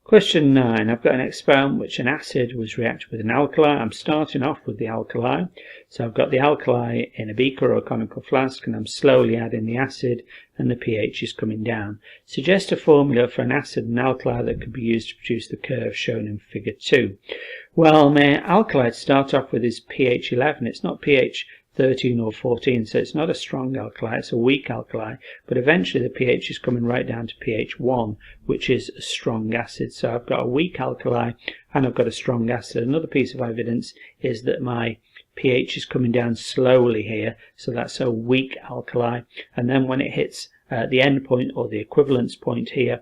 Question 9. I've got an experiment which an acid was reacted with an alkali. I'm starting off with the alkali. So I've got the alkali in a beaker or a conical flask, and I'm slowly adding the acid, and the pH is coming down. Suggest a formula for an acid and alkali that could be used to produce the curve shown in figure 2. Well, my alkali to start off with is pH 11. It's not pH 13 or 14, so it's not a strong alkali, it's a weak alkali, but eventually the pH is coming right down to pH 1, which is a strong acid. So I've got a weak alkali and I've got a strong acid. Another piece of evidence is that my pH is coming down slowly here, so that's a weak alkali, and then when it hits the end point or the equivalence point here,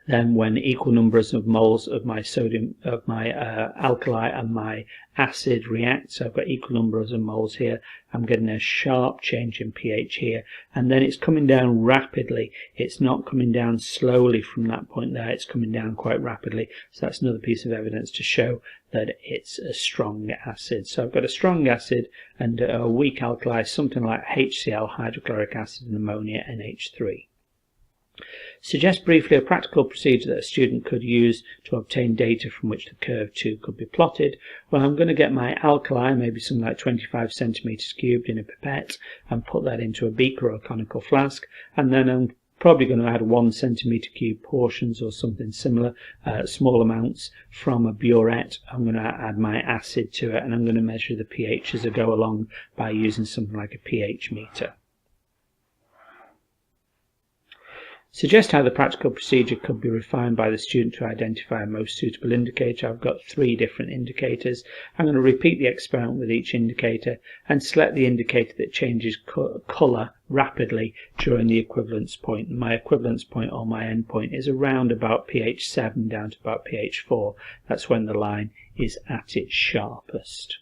then when equal numbers of moles of my sodium, of my alkali and my acid react, so I've got equal numbers of moles here, I'm getting a sharp change in pH here, and then it's coming down rapidly. It's not coming down slowly from that point there, it's coming down quite rapidly. So that's another piece of evidence to show that it's a strong acid. So I've got a strong acid and a weak alkali, something like HCl, hydrochloric acid, and ammonia, NH3. Suggest briefly a practical procedure that a student could use to obtain data from which the curve 2 could be plotted. Well, I'm going to get my alkali, maybe something like 25 centimeters cubed, in a pipette and put that into a beaker or a conical flask, and then I'm probably going to add 1 centimeter cube portions or something similar, small amounts from a burette. I'm going to add my acid to it, and I'm going to measure the pH as I go along by using something like a pH meter. Suggest how the practical procedure could be refined by the student to identify a most suitable indicator. I've got 3 different indicators. I'm going to repeat the experiment with each indicator and select the indicator that changes colour rapidly during the equivalence point. My equivalence point or my end point is around about pH 7 down to about pH 4. That's when the line is at its sharpest.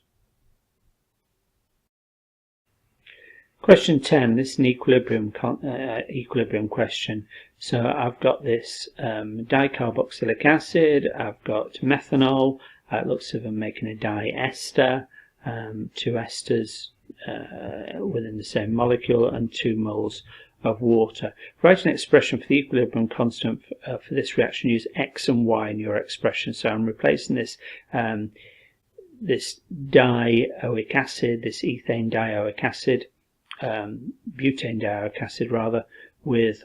Question 10, this is an equilibrium question. So I've got this dicarboxylic acid, I've got methanol, it looks as if I'm making a diester, 2 esters within the same molecule, and 2 moles of water. Write an expression for the equilibrium constant for this reaction. Use X and Y in your expression. So I'm replacing this this dioic acid, this ethane dioic acid, butane dioic acid rather, with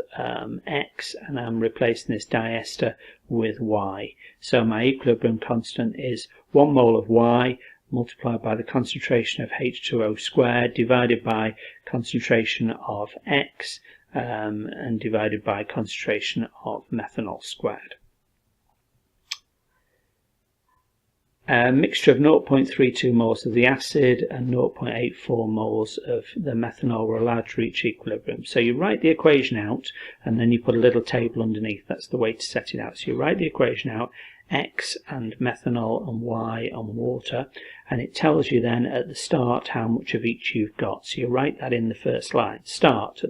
X, and I'm replacing this diester with Y. So my equilibrium constant is 1 mole of Y multiplied by the concentration of H2O squared divided by concentration of X and divided by concentration of methanol squared. A mixture of 0.32 moles of the acid and 0.84 moles of the methanol were allowed to reach equilibrium. So you write the equation out and then you put a little table underneath. That's the way to set it out. So you write the equation out, X and methanol and Y on water, and it tells you then at the start how much of each you've got. So you write that in the first line. At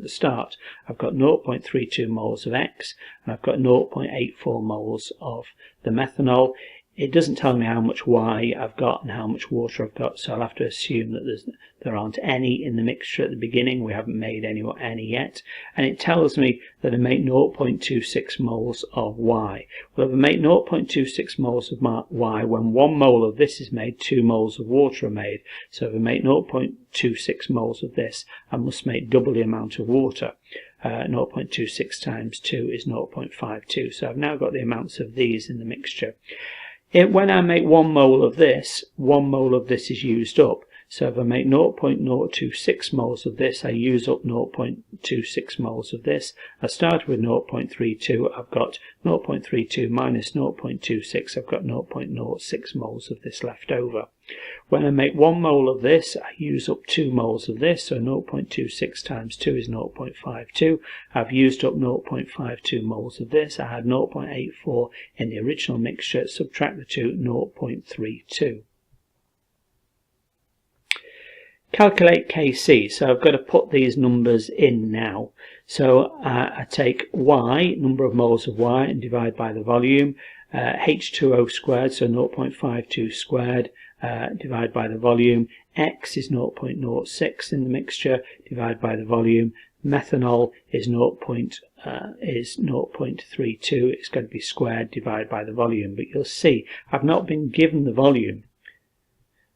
the start I've got 0.32 moles of X and I've got 0.84 moles of the methanol. It doesn't tell me how much Y I've got and how much water I've got, so I'll have to assume that there aren't any in the mixture at the beginning. We haven't made any yet. And it tells me that I make 0.26 moles of Y. Well, if I make 0.26 moles of Y, when 1 mole of this is made, 2 moles of water are made. So if I make 0.26 moles of this, I must make double the amount of water. 0.26 times 2 is 0.52. So I've now got the amounts of these in the mixture. When I make 1 mole of this, 1 mole of this is used up. So if I make 0.026 moles of this, I use up 0.26 moles of this. I started with 0.32, I've got 0.32 minus 0.26, I've got 0.06 moles of this left over. When I make 1 mole of this, I use up 2 moles of this, so 0.26 times 2 is 0.52. I've used up 0.52 moles of this. I had 0.84 in the original mixture, subtract the 2, 0.32. Calculate Kc, so I've got to put these numbers in now. So I take Y, number of moles of Y, and divide by the volume. H2O squared, so 0.52 squared, divide by the volume. X is 0.06 in the mixture, divide by the volume. Methanol is 0.32. It's going to be squared divided by the volume. But you'll see I've not been given the volume.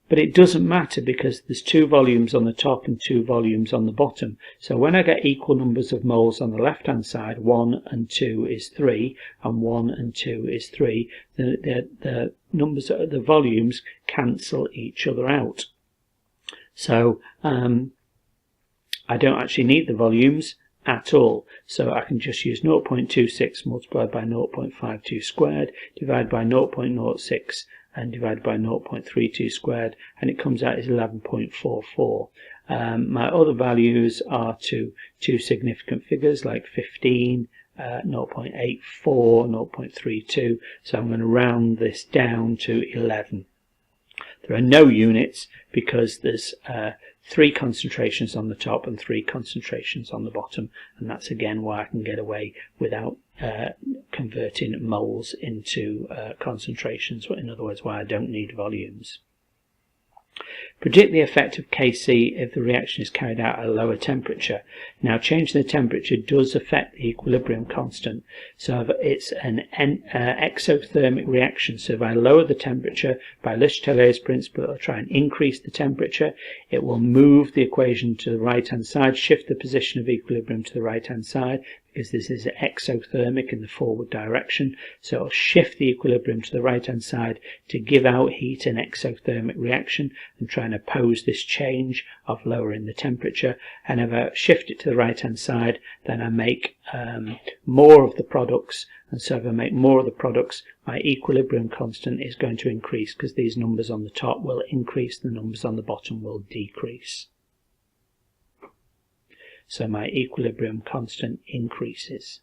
But it doesn't matter because there's 2 volumes on the top and 2 volumes on the bottom. So when I get equal numbers of moles on the left hand side, 1 and 2 is 3 and 1 and 2 is 3, the numbers, the volumes cancel each other out. So I don't actually need the volumes at all. So I can just use 0.26 multiplied by 0.52 squared divided by 0.06 and divided by 0.32 squared, and it comes out as 11.44. My other values are to 2 significant figures like 15, 0.84, 0.32, so I'm going to round this down to 11. There are no units because there's 3 concentrations on the top and 3 concentrations on the bottom, and that's again why I can get away without converting moles into concentrations, in other words why I don't need volumes. Predict the effect of Kc if the reaction is carried out at a lower temperature. Now, changing the temperature does affect the equilibrium constant. So it's an exothermic reaction. So if I lower the temperature by Le Chatelier's principle, it will try and increase the temperature. It will move the equation to the right hand side, shift the position of equilibrium to the right hand side, because this is exothermic in the forward direction. So it'll shift the equilibrium to the right hand side to give out heat in exothermic reaction and try and oppose this change of lowering the temperature. And if I shift it to the right hand side, then I make more of the products, and so if I make more of the products, my equilibrium constant is going to increase because these numbers on the top will increase, the numbers on the bottom will decrease. So my equilibrium constant increases.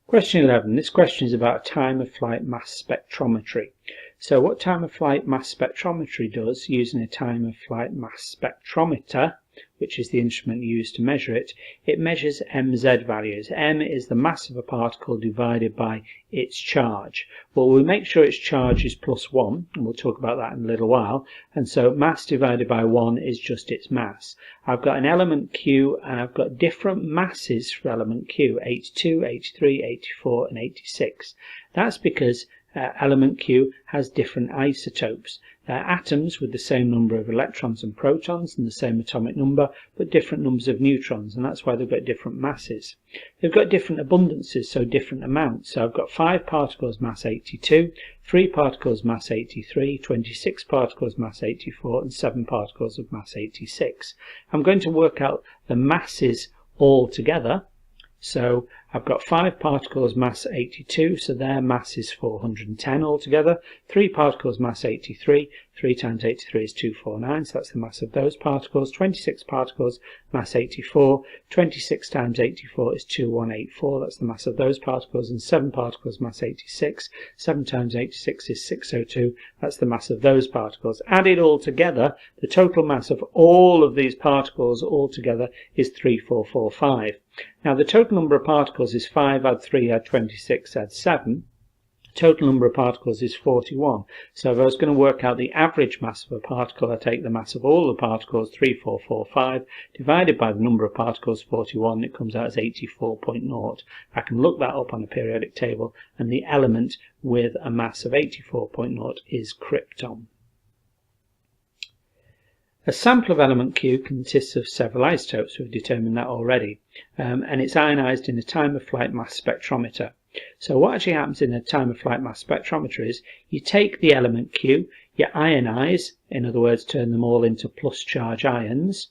Question 11. This question is about time of flight mass spectrometry. So what time of flight mass spectrometry does, using a time of flight mass spectrometer, which is the instrument used to measure it, it measures mz values. M is the mass of a particle divided by its charge. Well, we make sure its charge is +1, and we'll talk about that in a little while. And so mass divided by 1 is just its mass. I've got an element Q, and I've got different masses for element Q, 82, 83, 84, and 86. That's because element Q has different isotopes. They're atoms with the same number of electrons and protons and the same atomic number, but different numbers of neutrons, and that's why they've got different masses. They've got different abundances, so different amounts. So I've got 5 particles mass 82, 3 particles mass 83, 26 particles mass 84, and 7 particles of mass 86. I'm going to work out the masses all together. So I've got 5 particles mass 82, so their mass is 410 altogether. 3 particles mass 83, 3 times 83 is 249, so that's the mass of those particles. 26 particles mass 84, 26 times 84 is 2184, that's the mass of those particles. And 7 particles mass 86, 7 times 86 is 602, that's the mass of those particles. Added all together, the total mass of all of these particles altogether is 3445. Now the total number of particles is 5, add 3, add 26, add 7. Total number of particles is 41. So if I was going to work out the average mass of a particle, I take the mass of all the particles, 3445, divided by the number of particles, 41, it comes out as 84.0. I can look that up on a periodic table, and the element with a mass of 84.0 is krypton. A sample of element Q consists of several isotopes, we've determined that already, and it's ionized in a time of flight mass spectrometer. So what actually happens in a time of flight mass spectrometer is you take the element Q, you ionize, in other words turn them all into plus charge ions.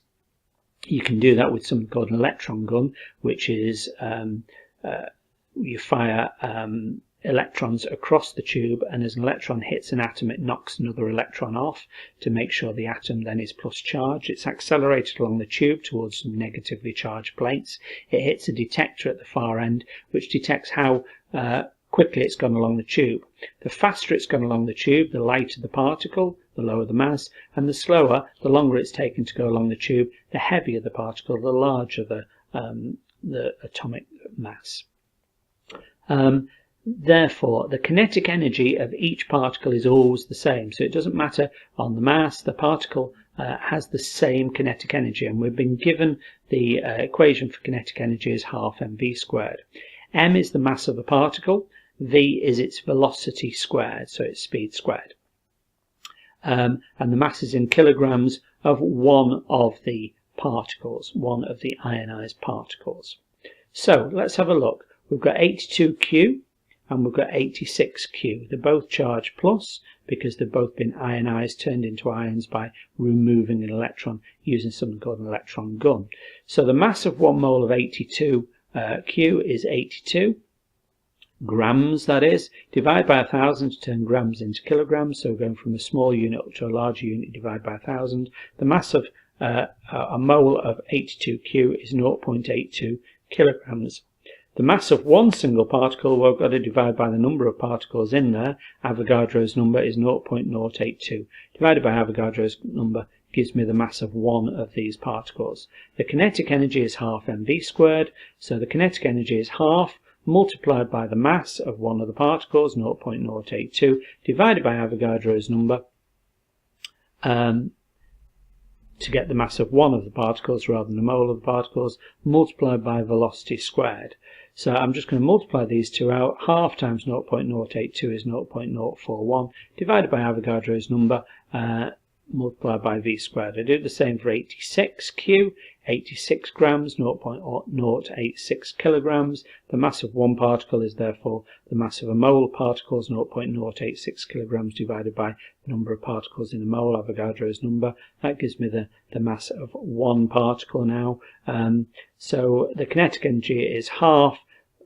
You can do that with something called an electron gun, which is you fire electrons across the tube, and as an electron hits an atom it knocks another electron off to make sure the atom then is plus charged. It's accelerated along the tube towards some negatively charged plates. It hits a detector at the far end which detects how quickly it's gone along the tube. The faster it's gone along the tube, the lighter the particle, the lower the mass, and the slower, the longer it's taken to go along the tube, the heavier the particle, the larger the atomic mass. Therefore, the kinetic energy of each particle is always the same, so it doesn't matter on the mass, the particle has the same kinetic energy, and we've been given the equation for kinetic energy as half mv squared. M is the mass of a particle, v is its velocity squared, so its speed squared. And the mass is in kilograms of one of the particles, one of the ionized particles. So let's have a look. We've got 82Q and we've got 86Q. They're both charged plus because they've both been ionized, turned into ions by removing an electron using something called an electron gun. So the mass of 1 mole of 82Q is 82 grams, that is. Divide by 1,000 to turn grams into kilograms, so going from a small unit up to a larger unit, divide by 1,000. The mass of a mole of 82Q is 0.82 kilograms. The mass of one single particle, we've got to divide by the number of particles in there. Avogadro's number is 0.082. Divided by Avogadro's number gives me the mass of one of these particles. The kinetic energy is half mv squared, so the kinetic energy is half multiplied by the mass of one of the particles, 0.082, divided by Avogadro's number to get the mass of one of the particles rather than a mole of the particles, multiplied by velocity squared. So I'm just going to multiply these two out. Half times 0.082 is 0.041, divided by Avogadro's number, multiplied by v squared. I do the same for 86Q, 86 grams, 0.086 kilograms. The mass of one particle is therefore the mass of a mole of particles, 0.086 kilograms, divided by the number of particles in a mole, Avogadro's number. That gives me the mass of one particle now. So the kinetic energy is half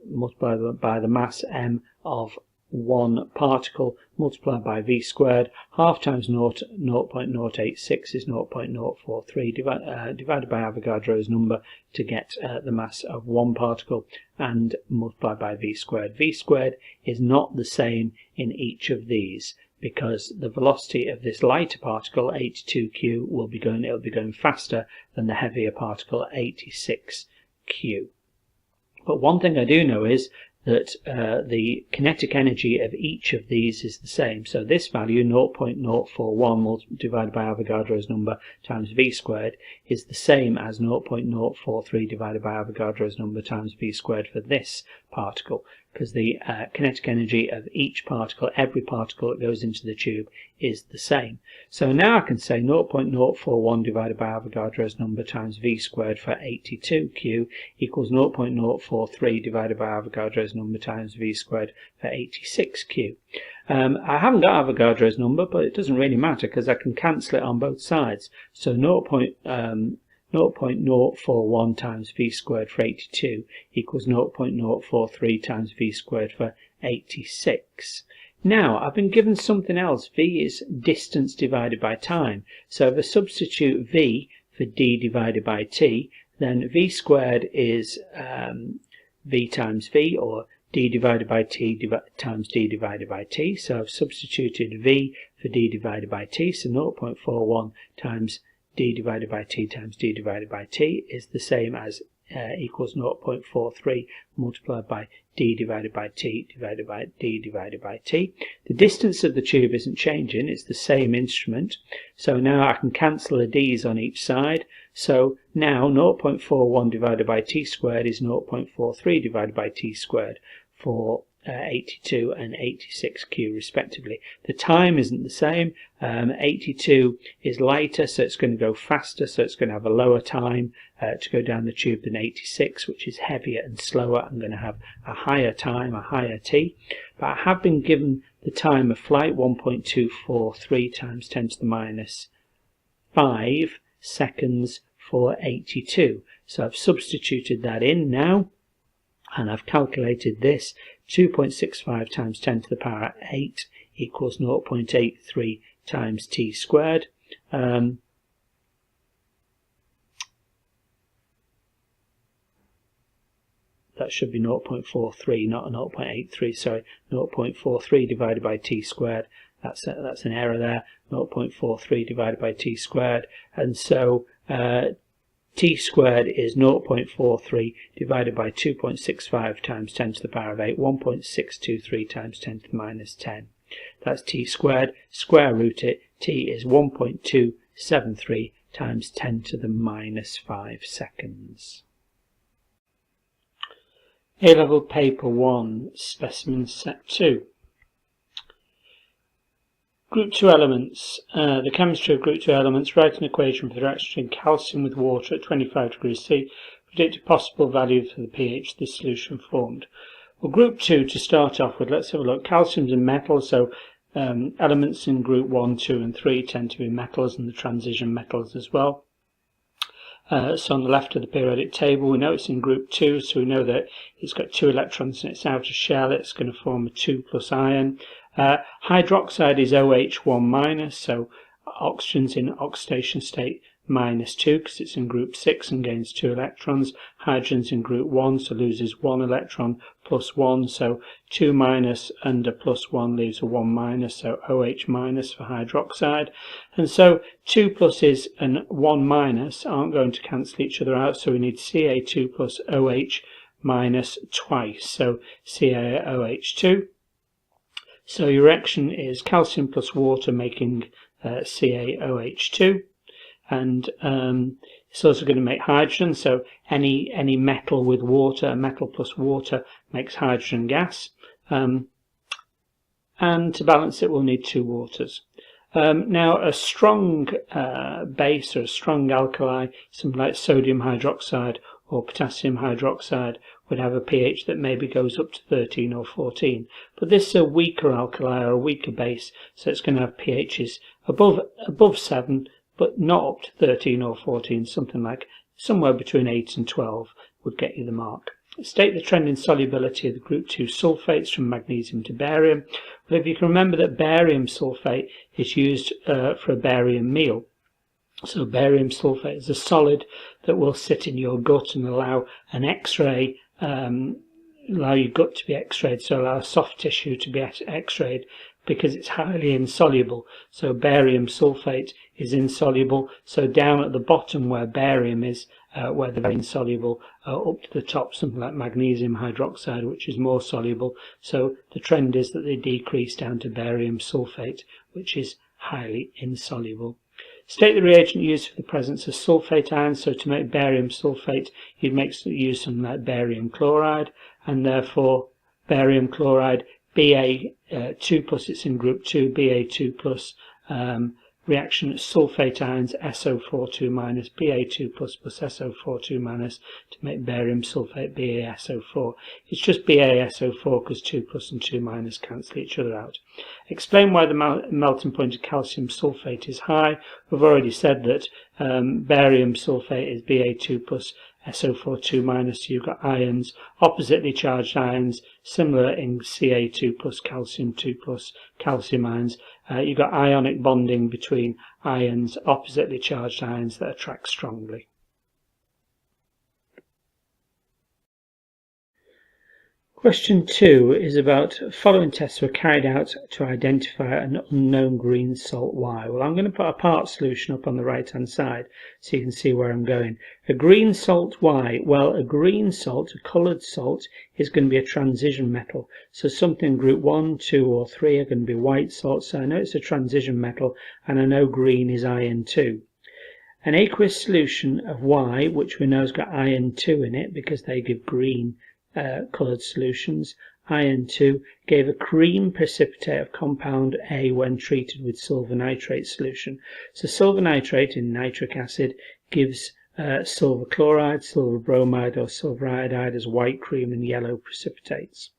multiplied by the mass m of one particle multiplied by v squared. Half times 0.086 is 0.043 divided by Avogadro's number to get the mass of one particle and multiplied by v squared. V squared is not the same in each of these because the velocity of this lighter particle 82Q will be going faster than the heavier particle 86Q. But one thing I do know is that the kinetic energy of each of these is the same. So this value, 0.041 divided by Avogadro's number times v squared, is the same as 0.043 divided by Avogadro's number times v squared for this particle, because the kinetic energy of each particle, every particle that goes into the tube, is the same. So now I can say 0.041 divided by Avogadro's number times v squared for 82Q equals 0.043 divided by Avogadro's number times v squared for 86Q. I haven't got Avogadro's number, but it doesn't really matter because I can cancel it on both sides. So 0.041 times v squared for 82 equals 0.043 times v squared for 86. Now, I've been given something else. V is distance divided by time. So if I substitute v for d divided by t, then v squared is v times v, or d divided by t times d divided by t. So I've substituted v for d divided by t, so 0.41 times d divided by t times d divided by t is the same as equals 0.43 multiplied by d divided by t divided by d divided by t. The distance of the tube isn't changing, it's the same instrument. So now I can cancel the d's on each side. So now 0.41 divided by t squared is 0.43 divided by t squared for 82 and 86Q respectively. The time isn't the same. 82 is lighter, so it's going to go faster, so it's going to have a lower time to go down the tube than 86, which is heavier and slower. I'm going to have a higher time, a higher t. But I have been given the time of flight, 1.243 times 10 to the minus 5 seconds for 82. So I've substituted that in now, and I've calculated this. 2.65 times 10 to the power 8 equals 0.83 times t squared. That should be 0.43, not 0.83, sorry, 0.43 divided by t squared. That's an error there, 0.43 divided by t squared. And so t squared is 0.43 divided by 2.65 times 10 to the power of 8, 1.623 times 10 to the minus 10. That's t squared. Square root it. T is 1.2 0.73 times 10 to the minus 5 seconds. A-Level Paper 1, Specimen Set 2. Group 2 elements. The chemistry of group 2 elements. Write an equation for the reaction between calcium with water at 25 degrees C. Predict a possible value for the pH this solution formed. Well, group 2 to start off with, let's have a look. Calcium's a metal, so elements in group 1, 2 and 3 tend to be metals, and the transition metals as well. So on the left of the periodic table, we know it's in group 2, so we know that it's got 2 electrons in its outer shell. It's going to form a 2+ ion. Hydroxide is OH1-, so oxygen's in oxidation state -2 because it's in group 6 and gains 2 electrons. Hydrogen's in group 1, so loses 1 electron +1, so 2- and a +1 leaves a 1-, so OH- for hydroxide. And so 2+ and 1- aren't going to cancel each other out, so we need Ca2 plus OH- twice, so CaOH2. So your reaction is calcium plus water making CaOH2, and it's also going to make hydrogen. So any metal with water, metal plus water, makes hydrogen gas. And to balance it, we'll need 2 waters. Now, a strong base or a strong alkali, something like sodium hydroxide or potassium hydroxide, would have a pH that maybe goes up to 13 or 14. But this is a weaker alkali or a weaker base, so it's going to have pHs above 7, but not up to 13 or 14, something like somewhere between 8 and 12 would get you the mark. State the trend in solubility of the group 2 sulfates from magnesium to barium. Well, if you can remember that barium sulfate is used for a barium meal. So barium sulfate is a solid that will sit in your gut and allow an X-ray, allow your gut to be X-rayed, so allow soft tissue to be X-rayed because it's highly insoluble. So barium sulfate is insoluble. So down at the bottom where barium is, where they're very insoluble, up to the top something like magnesium hydroxide, which is more soluble. So the trend is that they decrease down to barium sulfate, which is highly insoluble. State the reagent used for the presence of sulfate ions. So to make barium sulfate, you'd use something like barium chloride, and therefore barium chloride Ba2+, it's in group 2, Ba2+, reaction sulfate ions SO42-, Ba2+ plus SO42- to make barium sulfate BaSO4. It's just BaSO4 because 2+ and 2- cancel each other out. Explain why the melting point of calcium sulfate is high. We've already said that barium sulfate is Ba2 plus SO42-, so you've got ions, oppositely charged ions, similar in Ca2 plus calcium 2 plus calcium ions. You've got ionic bonding between ions, oppositely charged ions that attract strongly. Question 2 is about following tests were carried out to identify an unknown green salt Y. Well, I'm going to put a part solution up on the right hand side so you can see where I'm going. A green salt Y, well, a green salt, a coloured salt, is going to be a transition metal. So something group 1, 2 or 3 are going to be white salts. So I know it's a transition metal and I know green is iron 2. An aqueous solution of Y, which we know has got iron 2 in it because they give green coloured solutions. Iron 2 gave a cream precipitate of compound A when treated with silver nitrate solution. So silver nitrate in nitric acid gives silver chloride, silver bromide or silver iodide as white cream and yellow precipitates.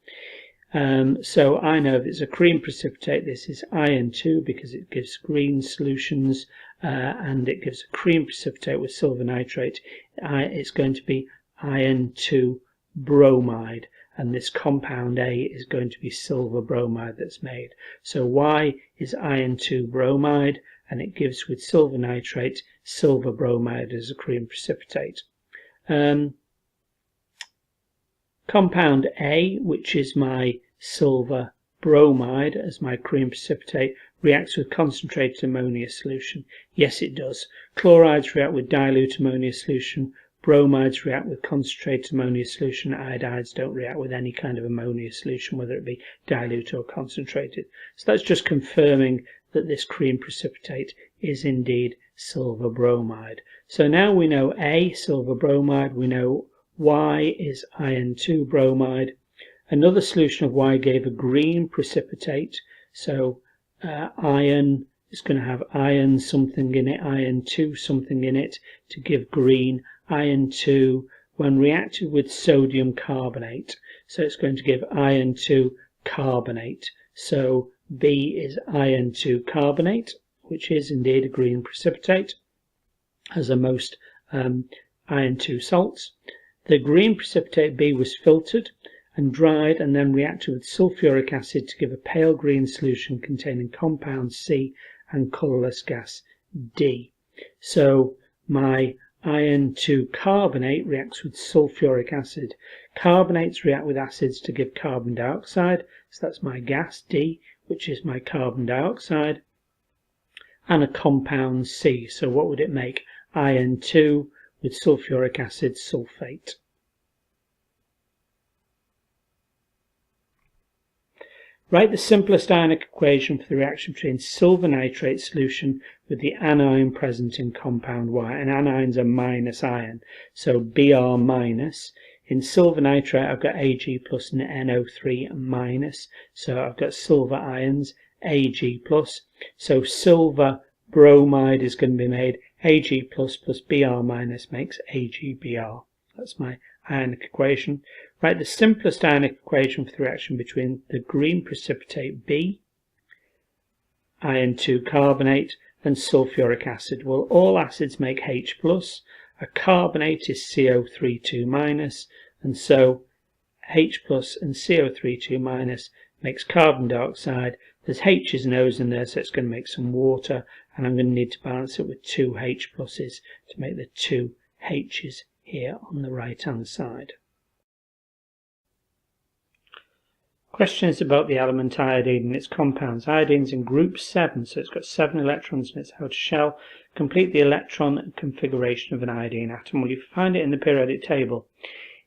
So I know if it's a cream precipitate, this is iron 2 because it gives green solutions and it gives a cream precipitate with silver nitrate. It's going to be iron 2 bromide, and this compound A is going to be silver bromide that's made. So Y is iron 2 bromide, and it gives with silver nitrate silver bromide as a cream precipitate. Compound A, which is my silver bromide as my cream precipitate, reacts with concentrated ammonia solution. Yes, it does. Chlorides react with dilute ammonia solution. Bromides react with concentrated ammonia solution. Iodides don't react with any kind of ammonia solution, whether it be dilute or concentrated. So that's just confirming that this cream precipitate is indeed silver bromide. So now we know A, silver bromide, we know Y is iron 2 bromide. Another solution of Y gave a green precipitate, so iron is going to have iron something in it, iron 2 something in it to give green. Iron 2 when reacted with sodium carbonate, so it's going to give iron 2 carbonate. So B is iron 2 carbonate, which is indeed a green precipitate, as are most iron 2 salts. The green precipitate B was filtered and dried and then reacted with sulfuric acid to give a pale green solution containing compound C and colourless gas D. So my iron 2 carbonate reacts with sulfuric acid. Carbonates react with acids to give carbon dioxide, so that's my gas D, which is my carbon dioxide, and a compound C. So what would it make? Iron 2 with sulfuric acid sulfate. Write the simplest ionic equation for the reaction between silver nitrate solution with the anion present in compound Y. And anions are minus iron, so Br minus. In silver nitrate I've got Ag plus and NO3 minus, so I've got silver ions, Ag plus. So silver bromide is going to be made Ag plus Br minus makes AgBr. That's my ionic equation. Write the simplest ionic equation for the reaction between the green precipitate B, iron 2 carbonate, and sulfuric acid. Well, all acids make H+, a carbonate is CO3 2-, and so H+ and CO3 2- makes carbon dioxide. There's H's and O's in there, so it's going to make some water, and I'm going to need to balance it with 2 H+ to make the 2 H's here on the right hand side. Question is about the element iodine and its compounds. Iodine's in group 7, so it's got 7 electrons in its outer shell. Complete the electron configuration of an iodine atom. Well, you find it in the periodic table.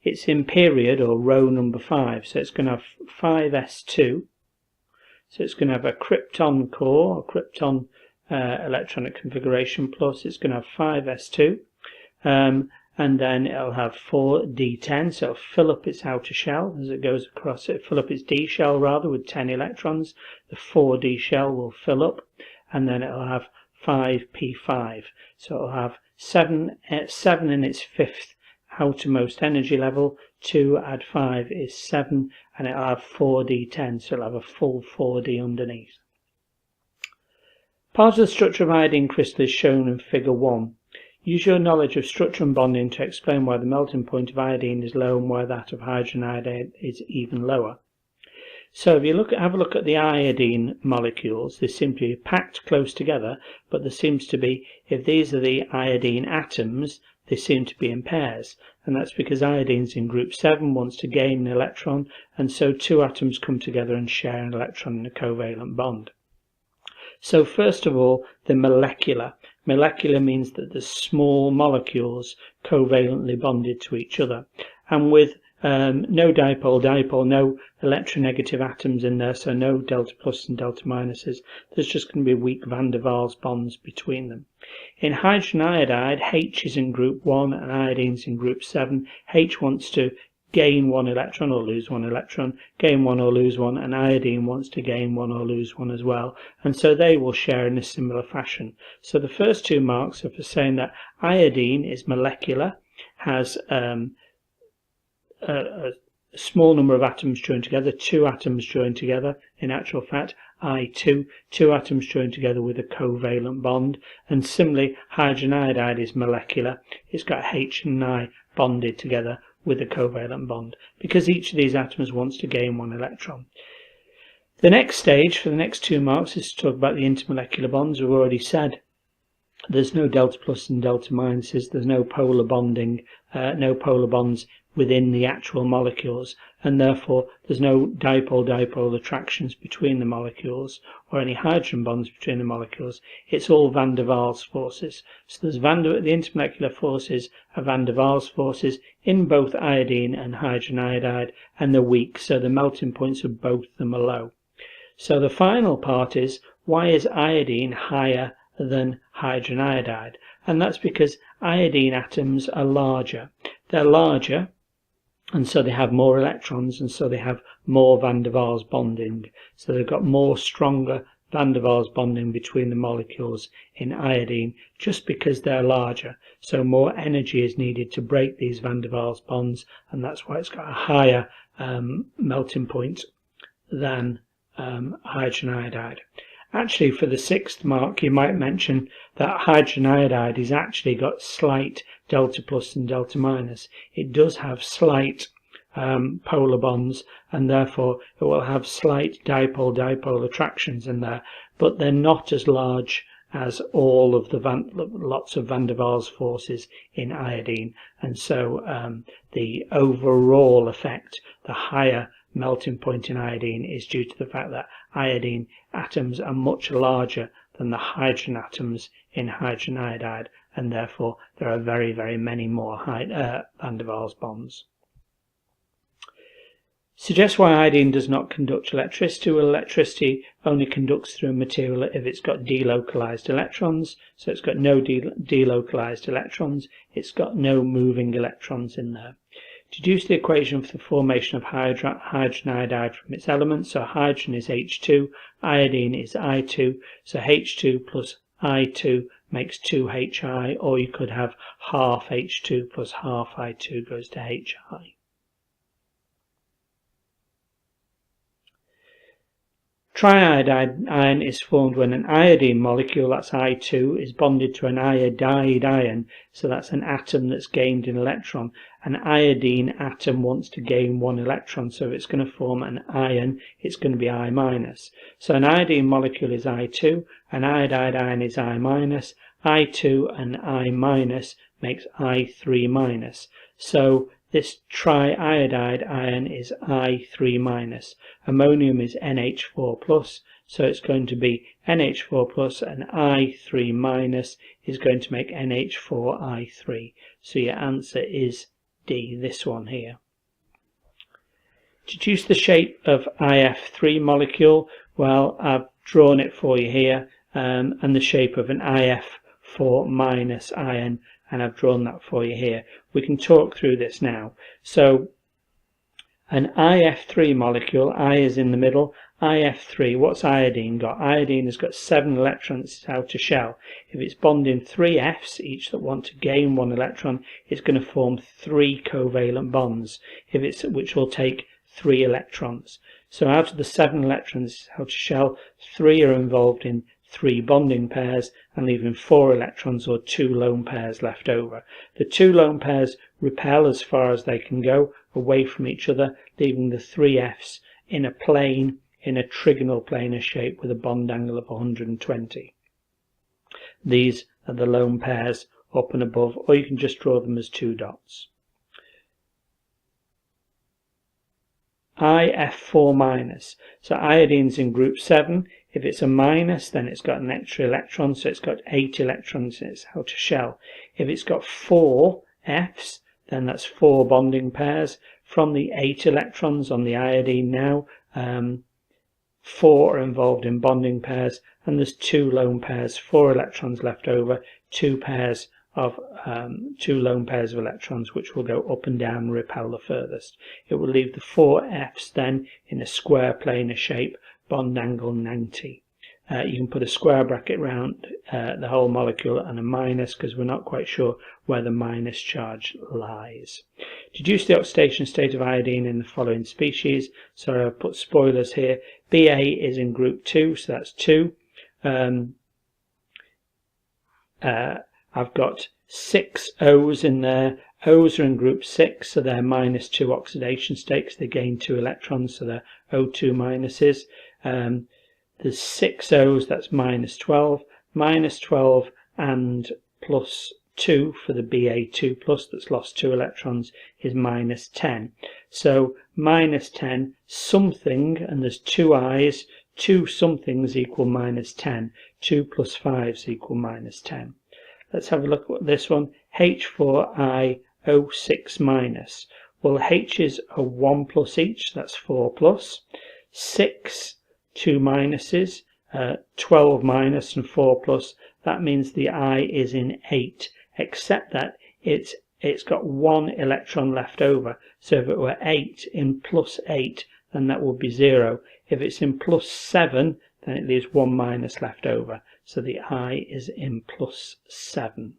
It's in period, or row number 5, so it's going to have 5s2. So it's going to have a krypton core, or krypton electronic configuration, plus it's going to have 5s2. And then it'll have 4d10, so it'll fill up its outer shell as it goes across it, fill up its d shell rather with 10 electrons. The 4d shell will fill up, and then it'll have 5p5, so it'll have 7 in its 5th outermost energy level. 2 add 5 is 7, and it'll have 4d10, so it'll have a full 4d underneath. Part of the structure of iodine crystal is shown in figure 1. Use your knowledge of structure and bonding to explain why the melting point of iodine is low and why that of hydrogen iodide is even lower. So if you have a look at the iodine molecules, they seem to be packed close together, but there seems to be, if these are the iodine atoms, they seem to be in pairs. And that's because iodine's in group 7, wants to gain an electron, and so 2 atoms come together and share an electron in a covalent bond. So first of all, the molecular. Molecular means that there's small molecules covalently bonded to each other. And with no dipole, no electronegative atoms in there, so no delta plus and delta minuses, there's just going to be weak van der Waals bonds between them. In hydrogen iodide, H is in group 1 and iodine's in group 7. H wants to gain 1 electron or lose 1 electron, gain 1 or lose 1, and iodine wants to gain 1 or lose 1 as well, and so they will share in a similar fashion. So the first 2 marks are for saying that iodine is molecular, has a small number of atoms joined together, 2 atoms joined together, in actual fact I2, 2 atoms joined together with a covalent bond, and similarly hydrogen iodide is molecular, it's got H and I bonded together with a covalent bond, because each of these atoms wants to gain 1 electron. The next stage for the next 2 marks is to talk about the intermolecular bonds. We've already said there's no delta plus and delta minuses, there's no polar bonding, no polar bonds within the actual molecules, and therefore there's no dipole-dipole attractions between the molecules or any hydrogen bonds between the molecules. It's all van der Waals forces. So there's the intermolecular forces are van der Waals forces in both iodine and hydrogen iodide, and they're weak, so the melting points of both of them are low. So the final part is, why is iodine higher than hydrogen iodide? And that's because iodine atoms are larger. They're larger, and so they have more electrons, and so they have more van der Waals bonding. So they've got more stronger van der Waals bonding between the molecules in iodine, just because they're larger. So more energy is needed to break these van der Waals bonds, and that's why it's got a higher melting point than hydrogen iodide. Actually, for the 6th mark, you might mention that hydrogen iodide has actually got slight delta plus and delta minus. It does have slight polar bonds, and therefore it will have slight dipole-dipole attractions in there, but they're not as large as all of the lots of van der Waals forces in iodine, and so the overall effect, the higher melting point in iodine, is due to the fact that iodine atoms are much larger than the hydrogen atoms in hydrogen iodide, and therefore there are very, very many more van der Waals bonds. Suggests why iodine does not conduct electricity. Well, electricity only conducts through a material if it's got delocalized electrons. So it's got no delocalized electrons. It's got no moving electrons in there. Deduce the equation for the formation of hydrogen iodide from its elements. So hydrogen is H2, iodine is I2. So H2 plus I2 makes 2Hi, or you could have half H2 plus half I2 goes to Hi. Triiodide ion is formed when an iodine molecule, that's I2, is bonded to an iodide ion, so that's an atom that's gained an electron. An iodine atom wants to gain one electron, so if it's going to form an ion, it's going to be I minus. So an iodine molecule is I2, an iodide ion is I minus, I2 and I minus makes I3 minus. So this triiodide ion is I3 minus. Ammonium is NH4 plus, so it's going to be NH4 plus, and I3 minus is going to make NH4I3. So your answer is D, this one here. Deduce the shape of IF3 molecule. Well, I've drawn it for you here, and the shape of an IF4 minus ion, and I've drawn that for you here. We can talk through this now. So an IF3 molecule, I is in the middle, IF3, what's iodine got? Iodine has got 7 electrons outer shell. If it's bonding 3 Fs, each that want to gain 1 electron, it's going to form 3 covalent bonds, which will take 3 electrons. So out of the 7 electrons outer shell, 3 are involved in 3 bonding pairs, and leaving 4 electrons or 2 lone pairs left over. The 2 lone pairs repel as far as they can go away from each other, leaving the 3 Fs in a plane, in a trigonal planar shape with a bond angle of 120. These are the lone pairs up and above, or you can just draw them as 2 dots. IF4 minus. So iodine's in group 7. If it's a minus, then it's got an extra electron, so it's got 8 electrons in its outer shell. If it's got 4 Fs, then that's 4 bonding pairs. From the 8 electrons on the iodine now, 4 are involved in bonding pairs, and there's 2 lone pairs, 4 electrons left over, 2 lone pairs of electrons, which will go up and down and repel the furthest. It will leave the 4 Fs then in a square planar shape, bond angle 90. You can put a square bracket around the whole molecule and a minus, because we're not quite sure where the minus charge lies. Deduce the oxidation state of iodine in the following species. So I've put spoilers here. Ba is in group 2, so that's 2. I've got 6 O's in there. O's are in group 6, so they're minus 2 oxidation states. They gain 2 electrons, so they're O2 minuses. There's 6 O's, that's minus 12. Minus 12 and plus 2 for the Ba2 plus that's lost 2 electrons is minus 10. So minus 10 something, and there's 2 I's, 2 somethings equal minus 10. 2 plus 5's equal minus 10. Let's have a look at this one. H4IO6 minus. Well, H's are 1 plus each, that's 4 plus. 6, 2 minuses, 12 minus and 4 plus, that means the I is in 8, except that it's got one electron left over. So if it were 8 in plus 8, then that would be 0. If it's in plus 7, then it leaves 1 minus left over. So the I is in plus 7.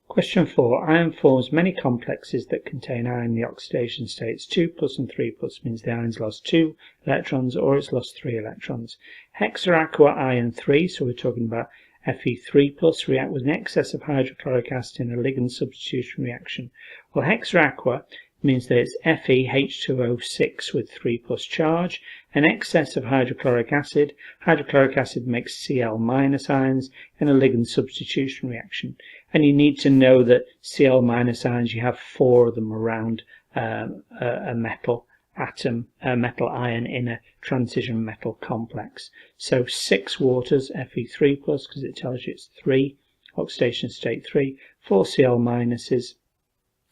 Question 4. Iron forms many complexes that contain iron in the oxidation states. 2 plus and 3 plus means the iron's lost 2 electrons or it's lost 3 electrons. Hexaaqua iron 3, so we're talking about Fe3 plus, react with an excess of hydrochloric acid in a ligand substitution reaction. Well, hexaaqua means that it's FeH2O6 with 3 plus charge, an excess of hydrochloric acid. Hydrochloric acid makes Cl minus ions in a ligand substitution reaction. And you need to know that Cl minus ions, you have 4 of them around a metal atom, a metal ion in a transition metal complex. So 6 waters, Fe3 plus, because it tells you it's 3, oxidation state 3, 4 Cl minuses.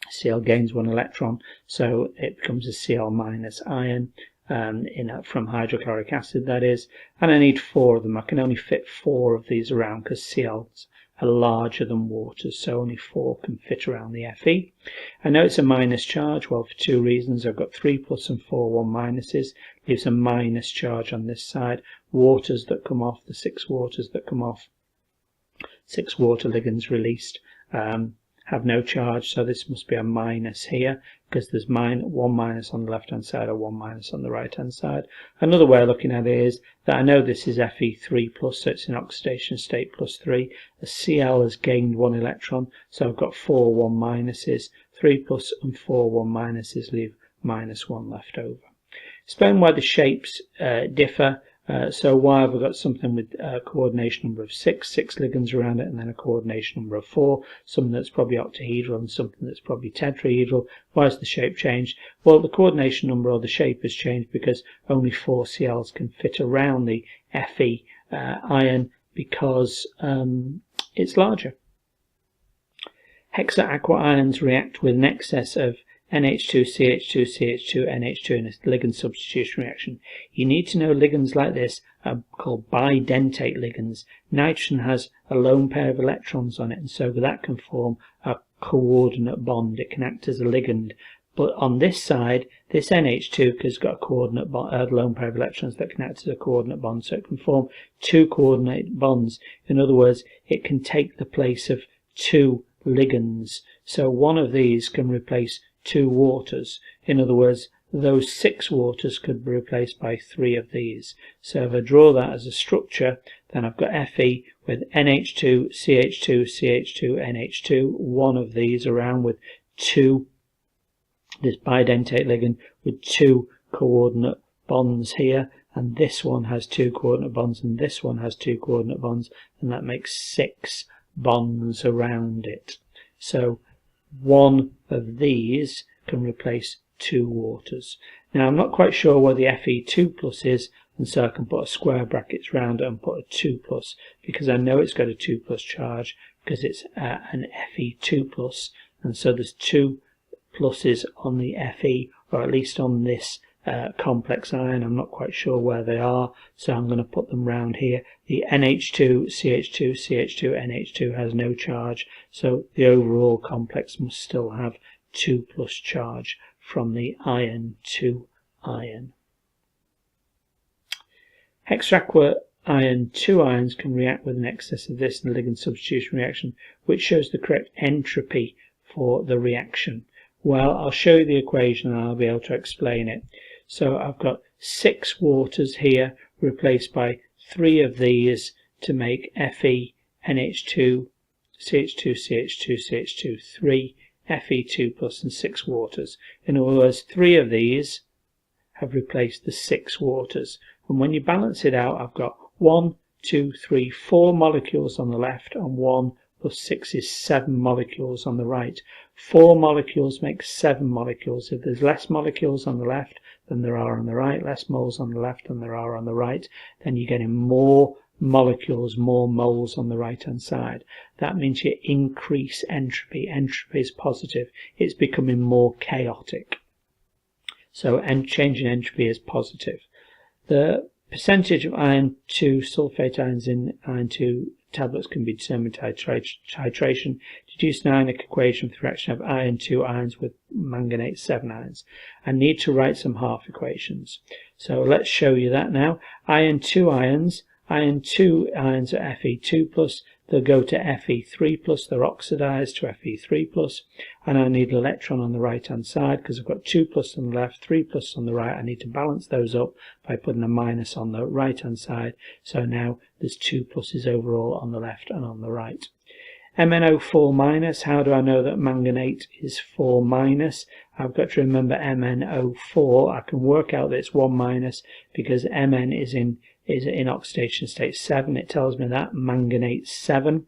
Cl gains 1 electron, so it becomes a Cl minus ion from hydrochloric acid, that is. And I need 4 of them. I can only fit 4 of these around because Cl's are larger than waters, so only 4 can fit around the Fe. I know it's a minus charge. Well, for 2 reasons. I've got 3 plus and 4 1 minuses, leaves a minus charge on this side. Waters that come off, the 6 waters that come off, 6 water ligands released, have no charge, so this must be a minus here because there's 1 minus on the left hand side or 1 minus on the right hand side. Another way of looking at it is that I know this is Fe3 plus, so it's in oxidation state plus 3. The Cl has gained 1 electron, so I've got 4 1 minuses. 3 plus and 4 1 minuses leave minus 1 left over. Explain why the shapes differ. So why have we got something with a coordination number of 6 ligands around it, and then a coordination number of 4, something that's probably octahedral and something that's probably tetrahedral? Why has the shape changed? Well, the coordination number or the shape has changed because only 4 Cl's can fit around the Fe ion because it's larger. Hexaaqua ions react with an excess of NH2, CH2, CH2, NH2 in a ligand substitution reaction. You need to know ligands like this are called bidentate ligands. Nitrogen has a lone pair of electrons on it, and so that can form a coordinate bond. It can act as a ligand. But on this side, this NH2 has got a coordinate bond, lone pair of electrons that can act as a coordinate bond, so it can form 2 coordinate bonds. In other words, it can take the place of 2 ligands. So one of these can replace 2 waters. In other words, those 6 waters could be replaced by 3 of these. So if I draw that as a structure, then I've got Fe with NH2, CH2, CH2, NH2, one of these around with 2, this bidentate ligand with 2 coordinate bonds here, and this one has 2 coordinate bonds, and this one has 2 coordinate bonds, and that makes 6 bonds around it. So one of these can replace 2 waters. Now I'm not quite sure where the Fe2 plus is, and so I can put a square brackets around it and put a 2 plus because I know it's got a 2 plus charge because it's an Fe2 plus, and so there's 2 pluses on the Fe, or at least on this complex ion. I'm not quite sure where they are, so I'm going to put them round here. The NH2, CH2, CH2, NH2 has no charge, so the overall complex must still have 2 plus charge from the iron to iron. Hexaaqua iron 2 ions can react with an excess of this in a ligand substitution reaction, which shows the correct entropy for the reaction. Well, I'll show you the equation and I'll be able to explain it. So I've got 6 waters here replaced by 3 of these to make Fe, NH2, CH2, CH2, CH2, 3, Fe2 plus and 6 waters. In other words, 3 of these have replaced the 6 waters. And when you balance it out, I've got 1, 2, 3, 4 molecules on the left, and 1 plus 6 is 7 molecules on the right. 4 molecules make 7 molecules. If there's less molecules on the left than there are on the right, less moles on the left than there are on the right, then you're getting more molecules, more moles on the right hand side. That means you increase entropy. Entropy is positive. It's becoming more chaotic. So change in entropy is positive. The percentage of iron 2 sulfate ions in iron 2 tablets can be determined by titration. Deduce an ionic equation for the reaction of iron 2 ions with manganate 7 ions. I need to write some half equations. So let's show you that now. Iron 2 ions are Fe2+, they'll go to Fe3+, they're oxidized to Fe3+, and I need an electron on the right hand side because I've got 2+ on the left, 3+ on the right. I need to balance those up by putting a minus on the right hand side. So now there's 2 pluses overall on the left and on the right. MnO4-, how do I know that manganate is 4-? I've got to remember MnO4. I can work out that it's 1- because Mn is in oxidation state 7. It tells me that manganate 7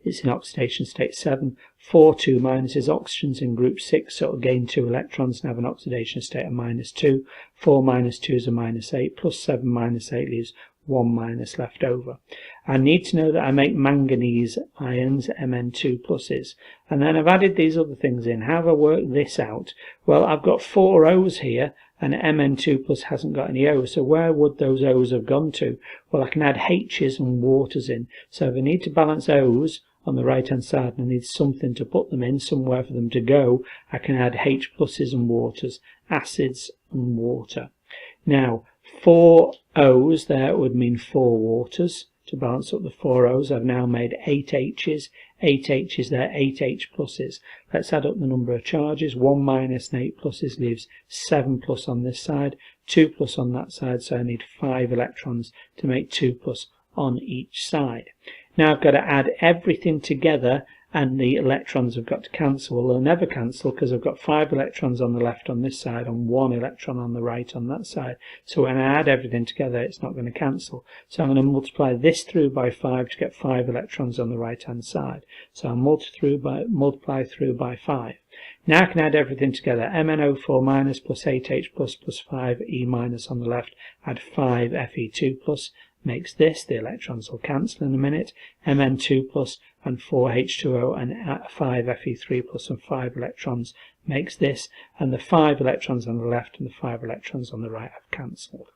is in oxidation state 7. 4-2- is oxygen's in group 6, so it'll gain 2 electrons and have an oxidation state of -2. 4 - 2 is a -8, plus 7 - 8 leaves 1- left over. I need to know that I make manganese ions, Mn2+, and then I've added these other things in. How have I worked this out? Well, I've got 4 O's here, and Mn2+ hasn't got any O's, so where would those O's have gone to? Well, I can add H's and waters in. So if I need to balance O's on the right hand side and I need something to put them in, somewhere for them to go, I can add H+ and waters, acids and water. Now 4 O's there would mean 4 waters. To balance up the 4 O's, I've now made 8 H's. 8 H's there, 8 H pluses. Let's add up the number of charges. 1- and 8 pluses leaves 7+ on this side, 2+ on that side, so I need 5 electrons to make 2+ on each side. Now I've got to add everything together, and the electrons have got to cancel. Well, they'll never cancel because I've got 5 electrons on the left on this side and 1 electron on the right on that side. So when I add everything together, it's not going to cancel. So I'm going to multiply this through by 5 to get 5 electrons on the right hand side. So I'll multiply through by 5. Now I can add everything together. MnO4- plus 8H+ plus 5E- on the left, add 5 Fe2+. Makes this, the electrons will cancel in a minute, Mn2+ and 4H2O and 5 Fe3+ and 5 electrons makes this, and the 5 electrons on the left and the 5 electrons on the right have cancelled.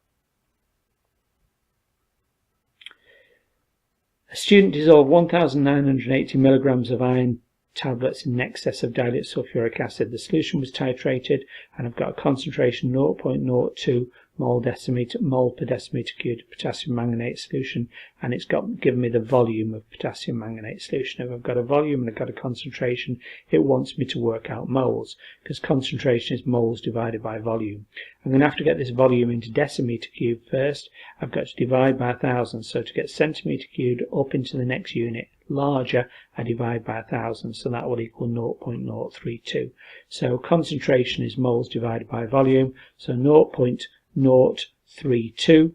A student dissolved 1980 milligrams of iron tablets in excess of dilute sulfuric acid. The solution was titrated, and I've got a concentration 0.02 mole per decimeter cubed of potassium manganate solution, and it's given me the volume of potassium manganate solution. If I've got a volume and I've got a concentration, it wants me to work out moles, because concentration is moles divided by volume. I'm going to have to get this volume into decimeter cubed first. I've got to divide by 1,000, so to get centimeter cubed up into the next unit larger, I divide by 1,000, so that will equal 0.032. So concentration is moles divided by volume, so 0.032,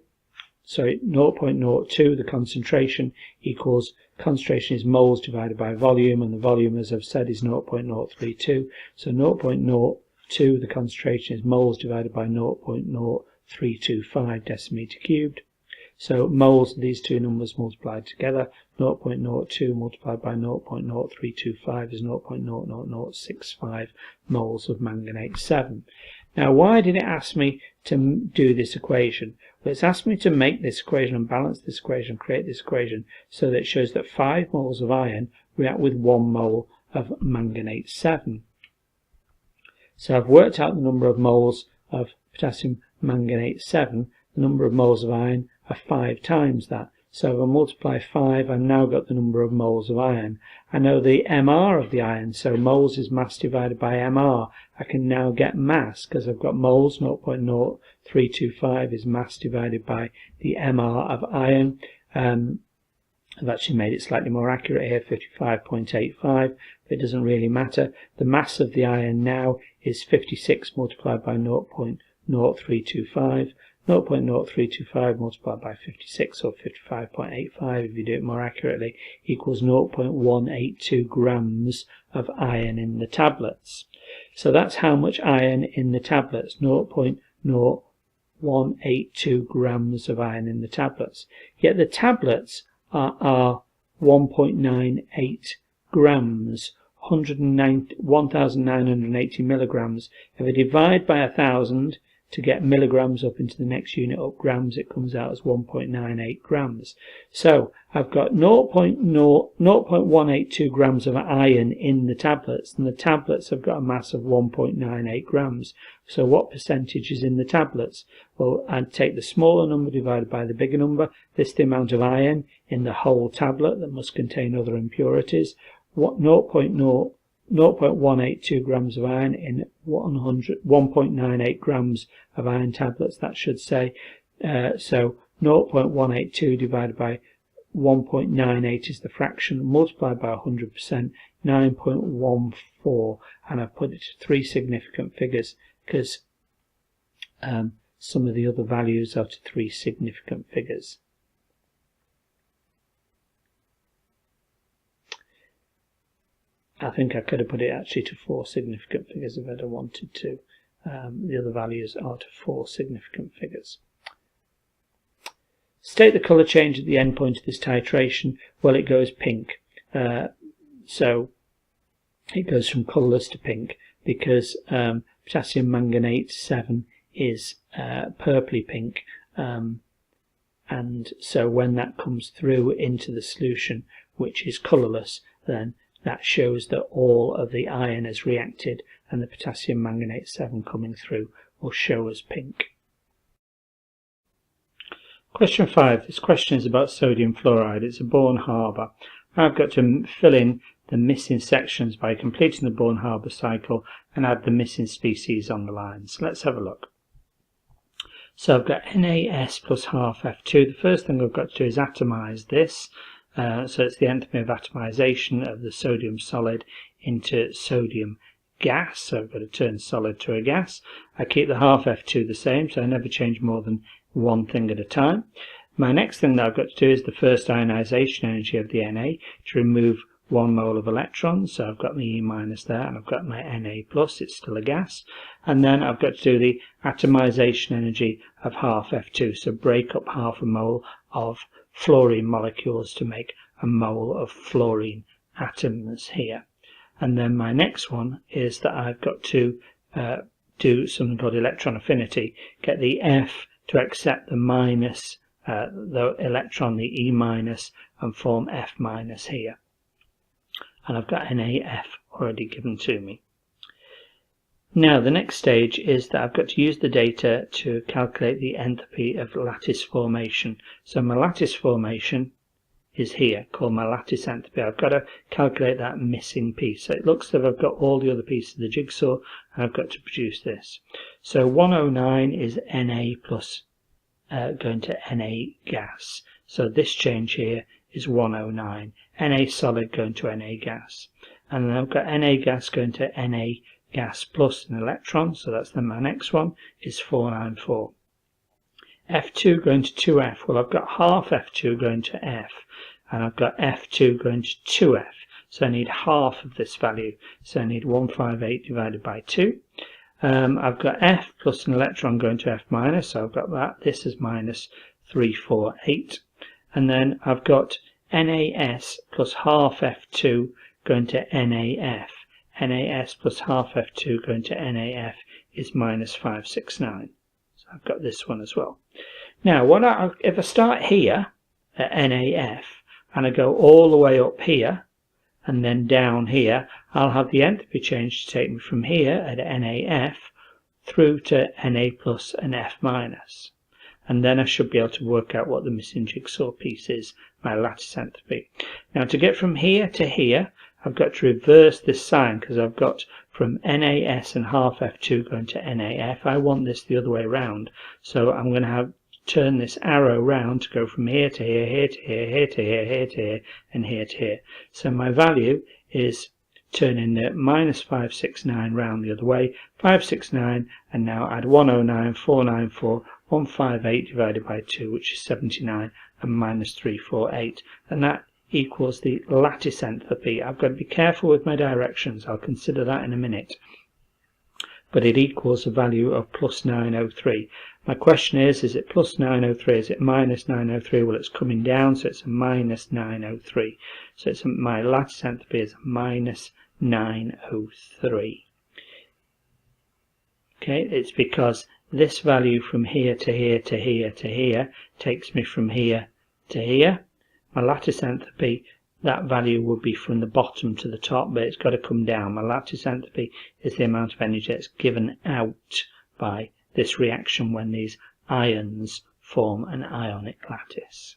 sorry, 0.02, the concentration equals, concentration is moles divided by volume, and the volume, as I've said, is 0.032, so 0.02, the concentration is moles divided by 0.0325 decimeter cubed. So moles, these two numbers multiplied together, 0.02 multiplied by 0.0325 is 0.00065 moles of manganate 7. Now, why did it ask me to do this equation? Well, it's asked me to make this equation and balance this equation, create this equation, so that it shows that 5 moles of iron react with 1 mole of manganate 7. So I've worked out the number of moles of potassium manganate 7. The number of moles of iron are 5 times that. So if I multiply 5, I've now got the number of moles of iron. I know the MR of the iron, so moles is mass divided by MR. I can now get mass, because I've got moles, 0.0325 is mass divided by the MR of iron. I've actually made it slightly more accurate here, 55.85, but it doesn't really matter. The mass of the iron now is 56 multiplied by 0.0325. 0.0325 multiplied by 56, or 55.85 if you do it more accurately, equals 0.182 grams of iron in the tablets. So that's how much iron in the tablets, 0.182 1.182 grams of iron in the tablets. Yet the tablets are 1.98 grams, 1,980 milligrams. If I divide by 1,000 to get milligrams up into the next unit up grams, it comes out as 1.98 grams. So I've got 0.182 grams of iron in the tablets, and the tablets have got a mass of 1.98 grams. So what percentage is in the tablets? Well, I'd take the smaller number divided by the bigger number. This is the amount of iron in the whole tablet that must contain other impurities. 0.182 grams of iron in 1.98 grams of iron tablets, that should say. So 0.182 divided by 1.98 is the fraction, multiplied by 100%, 9.14, and I've put it to 3 significant figures because some of the other values are to 3 significant figures. I think I could have put it actually to 4 significant figures if I'd have wanted to. The other values are to 4 significant figures. State the colour change at the end point of this titration. Well, it goes pink. So it goes from colourless to pink because potassium manganate 7 is purpley pink. And so when that comes through into the solution, which is colourless, then that shows that all of the iron has reacted, and the potassium manganate 7 coming through will show as pink. Question 5. This question is about sodium fluoride. It's a Born-Haber. I've got to fill in the missing sections by completing the Born-Haber cycle and add the missing species on the line. So let's have a look. So I've got NaS plus half F2. The first thing I've got to do is atomize this. So it's the entropy of atomization of the sodium solid into sodium gas. So I've got to turn solid to a gas. I keep the half F2 the same, so I never change more than one thing at a time. My next thing that I've got to do is the first ionization energy of the Na to remove 1 mole of electrons. So I've got my E minus there, and I've got my Na plus, it's still a gas. And then I've got to do the atomization energy of half F2, so break up half a mole of fluorine molecules to make a mole of fluorine atoms here. And then my next one is that I've got to do something called electron affinity, get the F to accept the minus, the electron, the E minus, and form F minus here. And I've got NaF already given to me. Now the next stage is that I've got to use the data to calculate the entropy of lattice formation. So my lattice formation is here, called my lattice entropy. I've got to calculate that missing piece. So it looks as if I've got all the other pieces of the jigsaw, and I've got to produce this. So 109 is Na plus going to Na gas. So this change here is 109. Na solid going to Na gas. And then I've got Na gas going to Na gas plus an electron, so that's then my next one, is 494. F2 going to 2F, well I've got half F2 going to F, and I've got F2 going to 2F, so I need half of this value, so I need 158 divided by 2. I've got F plus an electron going to F minus, so I've got that, this is minus 348, and then I've got NaS plus half F2 going to NaF. NaS plus half F2 going to NaF is minus 569. So I've got this one as well. Now, if I start here at NaF and I go all the way up here and then down here, I'll have the entropy change to take me from here at NaF through to Na plus and F minus. And then I should be able to work out what the missing jigsaw piece is, my lattice entropy. Now, to get from here to here, I've got to reverse this sign because I've got from NaS and half F2 going to NaF. I want this the other way around, so I'm going to have turn this arrow round to go from here to here, here to here, here to here, here to here, and here to here. So my value is turning the minus 569 round the other way, 569, and now add 109, 494, 158 divided by 2, which is 79, and minus 348, and that equals the lattice entropy. I've got to be careful with my directions, I'll consider that in a minute, but it equals a value of plus 903. My question is it plus 903? Is it minus 903? Well, it's coming down, so it's a minus 903. So my lattice entropy is minus 903. Okay, it's because this value from here to here to here to here takes me from here to here. My lattice entropy, that value would be from the bottom to the top, but it's got to come down. My lattice entropy is the amount of energy that's given out by this reaction when these ions form an ionic lattice.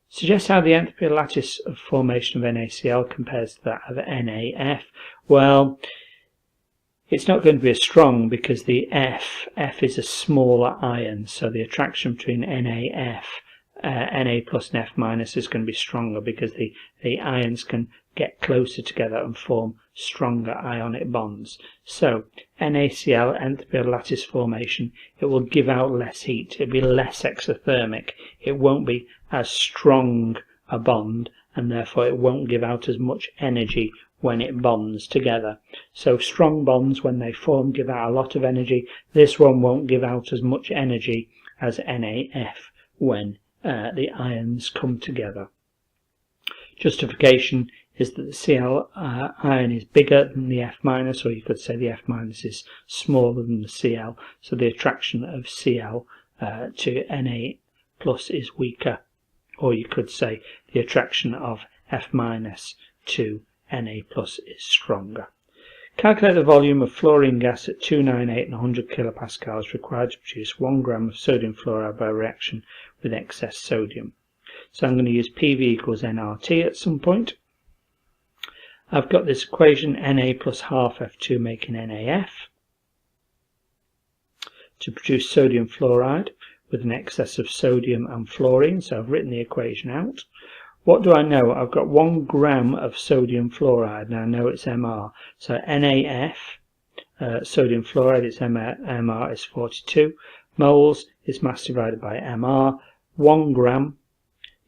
Suggest how the entropy of lattice of formation of NaCl compares to that of NaF. Well, it's not going to be as strong because the F is a smaller ion, so the attraction between NaF, Na plus and F minus is going to be stronger because the ions can get closer together and form stronger ionic bonds. So NaCl, entropy of lattice formation, it will give out less heat, it'll be less exothermic, it won't be as strong a bond, and therefore it won't give out as much energy when it bonds together. So strong bonds, when they form, give out a lot of energy. This one won't give out as much energy as NaF when the ions come together. Justification is that the Cl ion is bigger than the F minus, or you could say the F minus is smaller than the Cl, so the attraction of Cl to Na plus is weaker, or you could say the attraction of F minus to Na plus is stronger. Calculate the volume of fluorine gas at 298 and 100 kilopascals required to produce 1 gram of sodium fluoride by reaction with excess sodium. So I'm going to use PV equals nRT at some point. I've got this equation, Na plus half F2 making NaF, to produce sodium fluoride with an excess of sodium and fluorine, so I've written the equation out. What do I know? I've got 1 gram of sodium fluoride, and I know it's Mr. So NaF, sodium fluoride, its Mr is 42 moles, is mass divided by Mr. 1 gram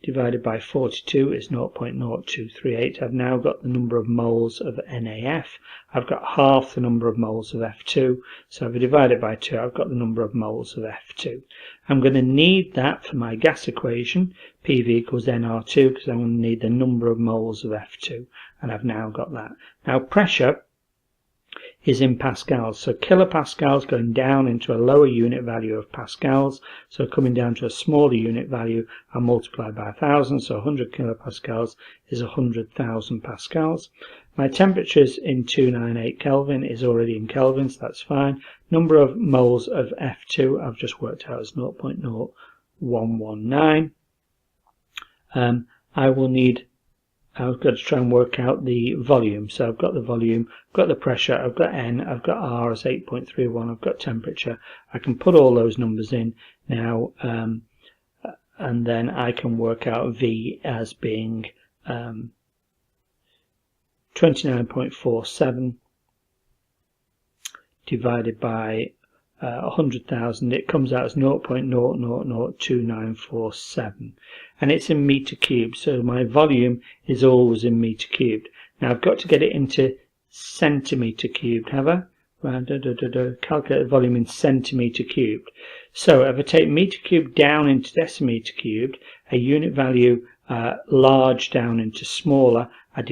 divided by 42 is 0.0238. I've now got the number of moles of NaF. I've got half the number of moles of F2, so if I divide it by 2, I've got the number of moles of F2. I'm going to need that for my gas equation, PV equals nR2, because I'm going to need the number of moles of F2, and I've now got that. Now pressure is in pascals, so kilopascals going down into a lower unit value of pascals, so coming down to a smaller unit value, I multiply by 1,000, so 100 kilopascals is 100,000 pascals. My temperatures in 298 Kelvin is already in Kelvin, so that's fine. Number of moles of F2 I've just worked out as 0.0119. I've got to try and work out the volume. So I've got the volume, I've got the pressure, I've got N, I've got R as 8.31, I've got temperature. I can put all those numbers in now, and then I can work out V as being 29.47 divided by 100,000. It comes out as 0.002947, and it's in meter cubed, so my volume is always in meter cubed. Now I've got to get it into centimeter cubed, have I? Calculate the volume in centimeter cubed. So if I take meter cubed down into decimeter cubed, a unit value large down into smaller, I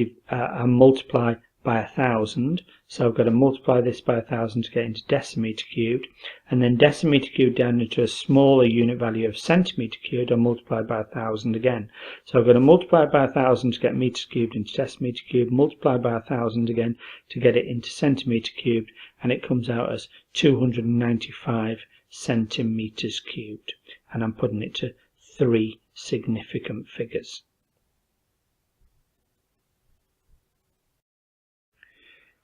multiply by 1,000. So I've got to multiply this by 1,000 to get into decimeter cubed, and then decimeter cubed down into a smaller unit value of centimeter cubed, I multiply by 1,000 again. So I've got to multiply by 1,000 to get meters cubed into decimeter cubed, multiply by 1,000 again to get it into centimeter cubed, and it comes out as 295 centimeters cubed. And I'm putting it to 3 significant figures.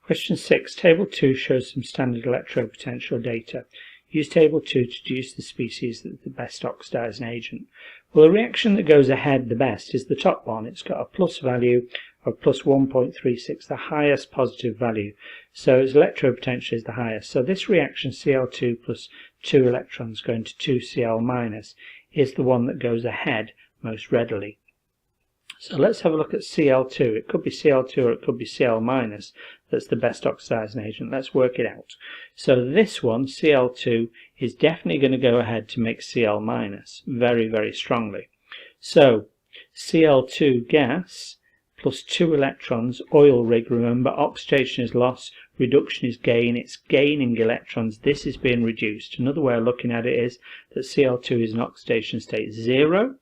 Question 6. Table 2 shows some standard electrode potential data. Use Table 2 to deduce the species that's the best oxidizing agent. Well, the reaction that goes ahead the best is the top one. It's got a plus value of plus 1.36, the highest positive value. So its electrode potential is the highest. So this reaction, Cl2 plus 2 electrons going to 2 Cl minus, is the one that goes ahead most readily. So let's have a look at Cl2. It could be Cl2 or it could be Cl minus. that's the best oxidizing agent? Let's work it out. So this one, Cl2, is definitely going to go ahead to make Cl minus very, very strongly. So Cl2 gas plus 2 electrons, oil rig, remember, oxidation is loss, reduction is gain, it's gaining electrons, this is being reduced. Another way of looking at it is that Cl2 is an oxidation state 0,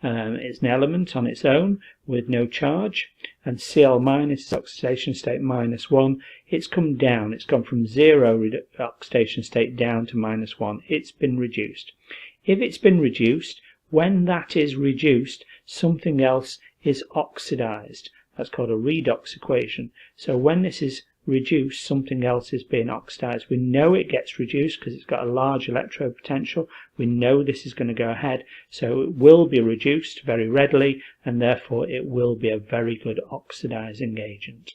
it's an element on its own with no charge, and Cl minus is oxidation state -1, it's come down, it's gone from 0 oxidation state down to -1, it's been reduced. If it's been reduced, when that is reduced, something else is oxidized. That's called a redox equation. So when this is reduced, something else is being oxidized. We know it gets reduced because it's got a large electrode potential. We know this is going to go ahead, so it will be reduced very readily, and therefore it will be a very good oxidizing agent.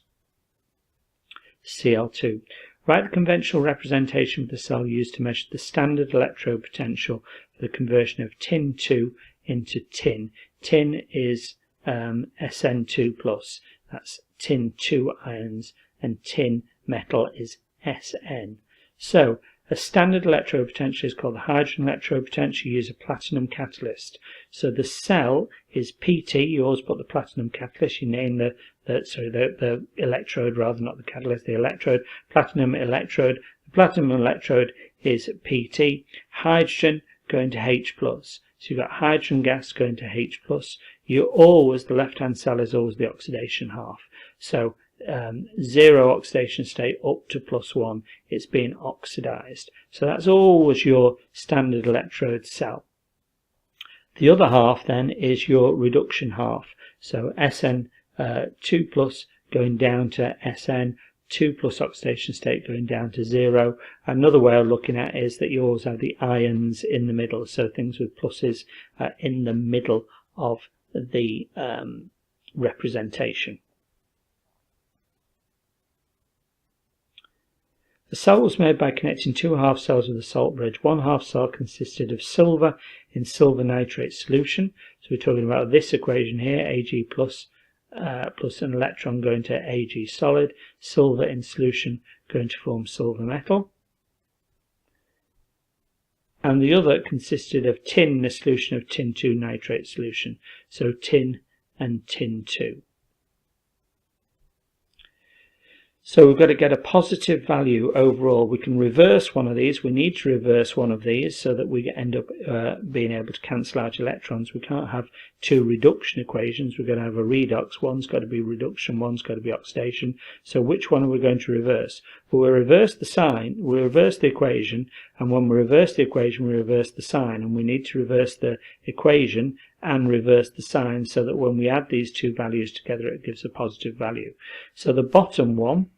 Cl2. Write the conventional representation of the cell used to measure the standard electrode potential for the conversion of tin 2 into tin. Tin is Sn2+, that's tin 2 ions, and tin metal is Sn. So a standard electrode potential is called the hydrogen electrode potential. You use a platinum catalyst. So the cell is Pt, you always put the platinum catalyst, you name the electrode rather, not the catalyst, the electrode, platinum electrode. The platinum electrode is Pt, hydrogen going to H+. So you've got hydrogen gas going to H+. You always, the left-hand cell is always the oxidation half. So 0 oxidation state up to +1, it's being oxidized. So that's always your standard electrode cell. The other half then is your reduction half. So Sn2+ going down to Sn, 2+ oxidation state going down to 0. Another way of looking at it is that you always have the ions in the middle, so things with pluses in the middle of the representation. The cell was made by connecting 2 half cells with a salt bridge. 1 half cell consisted of silver in silver nitrate solution. So we're talking about this equation here, Ag plus an electron going to Ag solid, silver in solution going to form silver metal. And the other consisted of tin in a solution of tin 2 nitrate solution. So tin and tin 2. So we've got to get a positive value overall. We can reverse one of these. We need to reverse one of these so that we end up being able to cancel out electrons. We can't have 2 reduction equations. We're going to have a redox. One's got to be reduction, one's got to be oxidation. So which one are we going to reverse? Well, we reverse the sign, we reverse the equation, and when we reverse the equation, we reverse the sign. And we need to reverse the equation and reverse the sign so that when we add these 2 values together, it gives a positive value. So the bottom one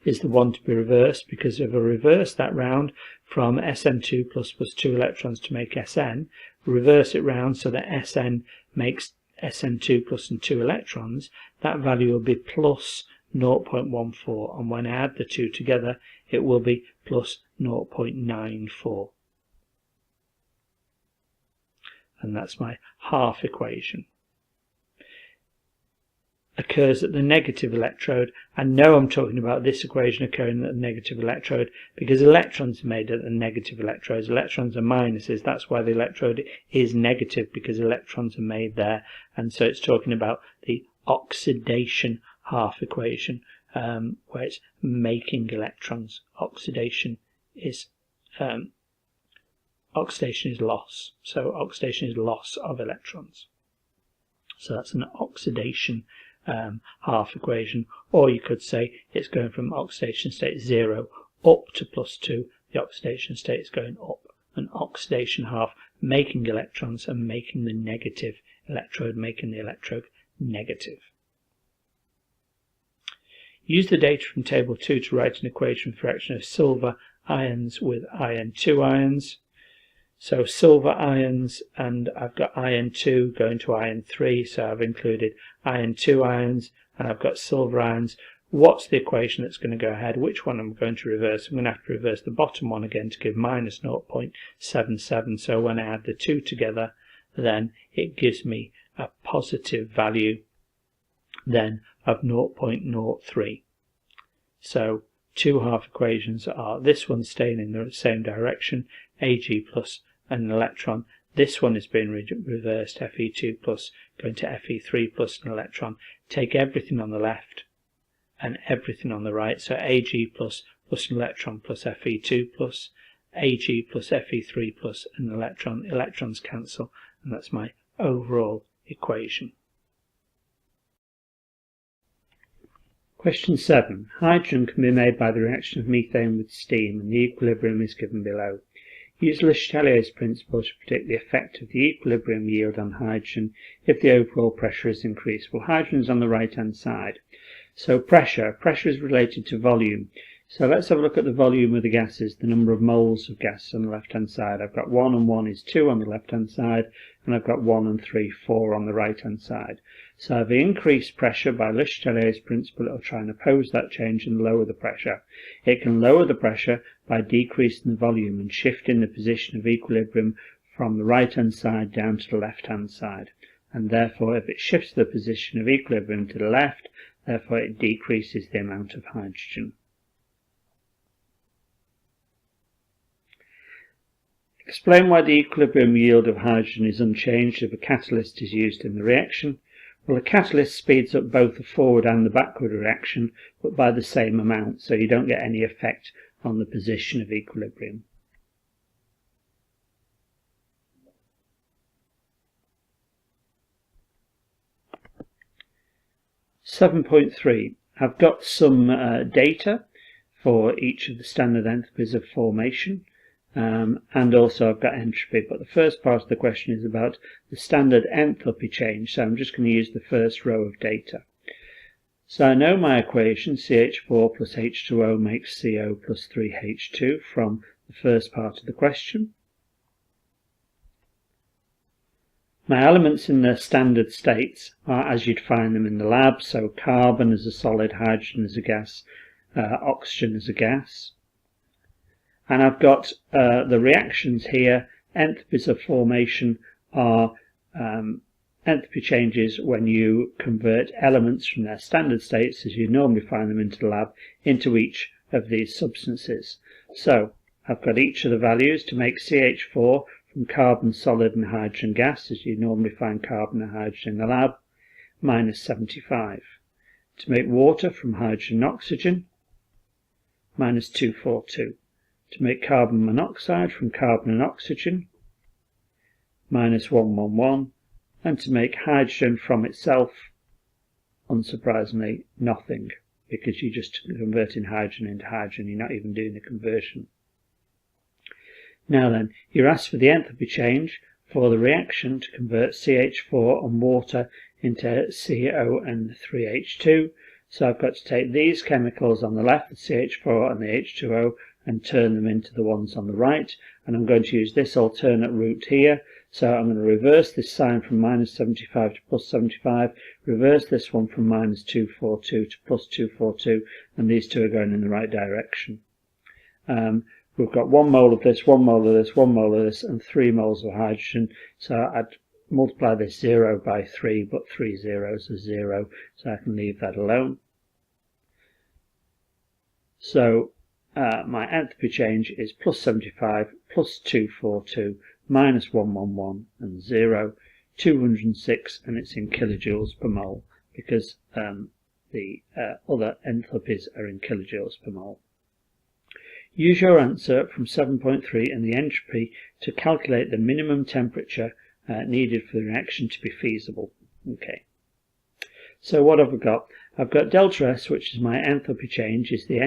is the one to be reversed, because if I reverse that round from Sn2 plus 2 electrons to make Sn, reverse it round so that Sn makes Sn2 plus and 2 electrons, that value will be plus 0.14, and when I add the 2 together it will be plus 0.94. And that's my half equation. Occurs at the negative electrode. I know I'm talking about this equation occurring at the negative electrode because electrons are made at the negative electrodes. Electrons are minuses. That's why the electrode is negative, because electrons are made there. And so it's talking about the oxidation half equation, where it's making electrons. Oxidation is loss. So oxidation is loss of electrons. So that's an oxidation half equation, or you could say it's going from oxidation state 0 up to +2. The oxidation state is going up. An oxidation half, making electrons and making the negative electrode, making the electrode negative. Use the data from table 2 to write an equation for reaction of silver ions with iron 2 ions. So silver ions, and I've got iron 2 going to iron 3, so I've included iron 2 ions, and I've got silver ions. What's the equation that's going to go ahead? Which one am I going to reverse? I'm going to have to reverse the bottom one again to give minus 0.77, so when I add the 2 together, then it gives me a positive value then of 0.03. So two half equations are this one staying in the same direction, Ag plus an electron. This one is being reversed, Fe2 plus going to Fe3 plus an electron. Take everything on the left and everything on the right. So Ag plus an electron plus Fe2 plus, Ag plus Fe3 plus an electron. Electrons cancel, and that's my overall equation. Question 7. Hydrogen can be made by the reaction of methane with steam, and the equilibrium is given below. Use Le Chatelier's principle to predict the effect of the equilibrium yield on hydrogen if the overall pressure is increased. Well, hydrogen is on the right hand side. So pressure is related to volume. So let's have a look at the volume of the gases, the number of moles of gas on the left hand side. I've got 1 and 1 is 2 on the left hand side, and I've got 1 and 3, 4 on the right hand side. So I've increased pressure by Le Chatelier's principle. It'll try and oppose that change and lower the pressure. It can lower the pressure by decreasing the volume and shifting the position of equilibrium from the right hand side down to the left hand side. And therefore, if it shifts the position of equilibrium to the left, therefore it decreases the amount of hydrogen. Explain why the equilibrium yield of hydrogen is unchanged if a catalyst is used in the reaction. Well, a catalyst speeds up both the forward and the backward reaction, but by the same amount, so you don't get any effect on the position of equilibrium. (7.3) I've got some data for each of the standard enthalpies of formation. And also I've got entropy, but the first part of the question is about the standard enthalpy change, so I'm just going to use the first row of data. So I know my equation, CH4 plus H2O makes CO plus 3H2 from the first part of the question. My elements in their standard states are as you'd find them in the lab, so carbon as a solid, hydrogen as a gas, oxygen as a gas. And I've got the reactions here. Enthalpies of formation are enthalpy changes when you convert elements from their standard states, as you normally find them into the lab, into each of these substances. So I've got each of the values to make CH4 from carbon solid and hydrogen gas, as you normally find carbon and hydrogen in the lab, minus 75. To make water from hydrogen and oxygen, minus 242. To make carbon monoxide from carbon and oxygen, minus 111, and to make hydrogen from itself, unsurprisingly, nothing, because you're just converting hydrogen into hydrogen, you're not even doing the conversion. Now then, you're asked for the enthalpy change for the reaction to convert CH4 and water into CO and 3H2, so I've got to take these chemicals on the left, the CH4 and the H2O, and turn them into the ones on the right, and I'm going to use this alternate route here. So I'm going to reverse this sign from minus 75 to plus 75, reverse this one from minus 242 to plus 242, and these two are going in the right direction. We've got 1 mole of this, 1 mole of this, 1 mole of this, and 3 moles of hydrogen. So I'd multiply this 0 by 3, but 3 zeros are 0, so I can leave that alone. So my enthalpy change is plus 75, plus 242, minus 111, and 0, 206, and it's in kilojoules per mole, because the other enthalpies are in kilojoules per mole. Use your answer from 7.3 and the entropy to calculate the minimum temperature needed for the reaction to be feasible. Okay. So what have I got? I've got delta S, which is my enthalpy change, is the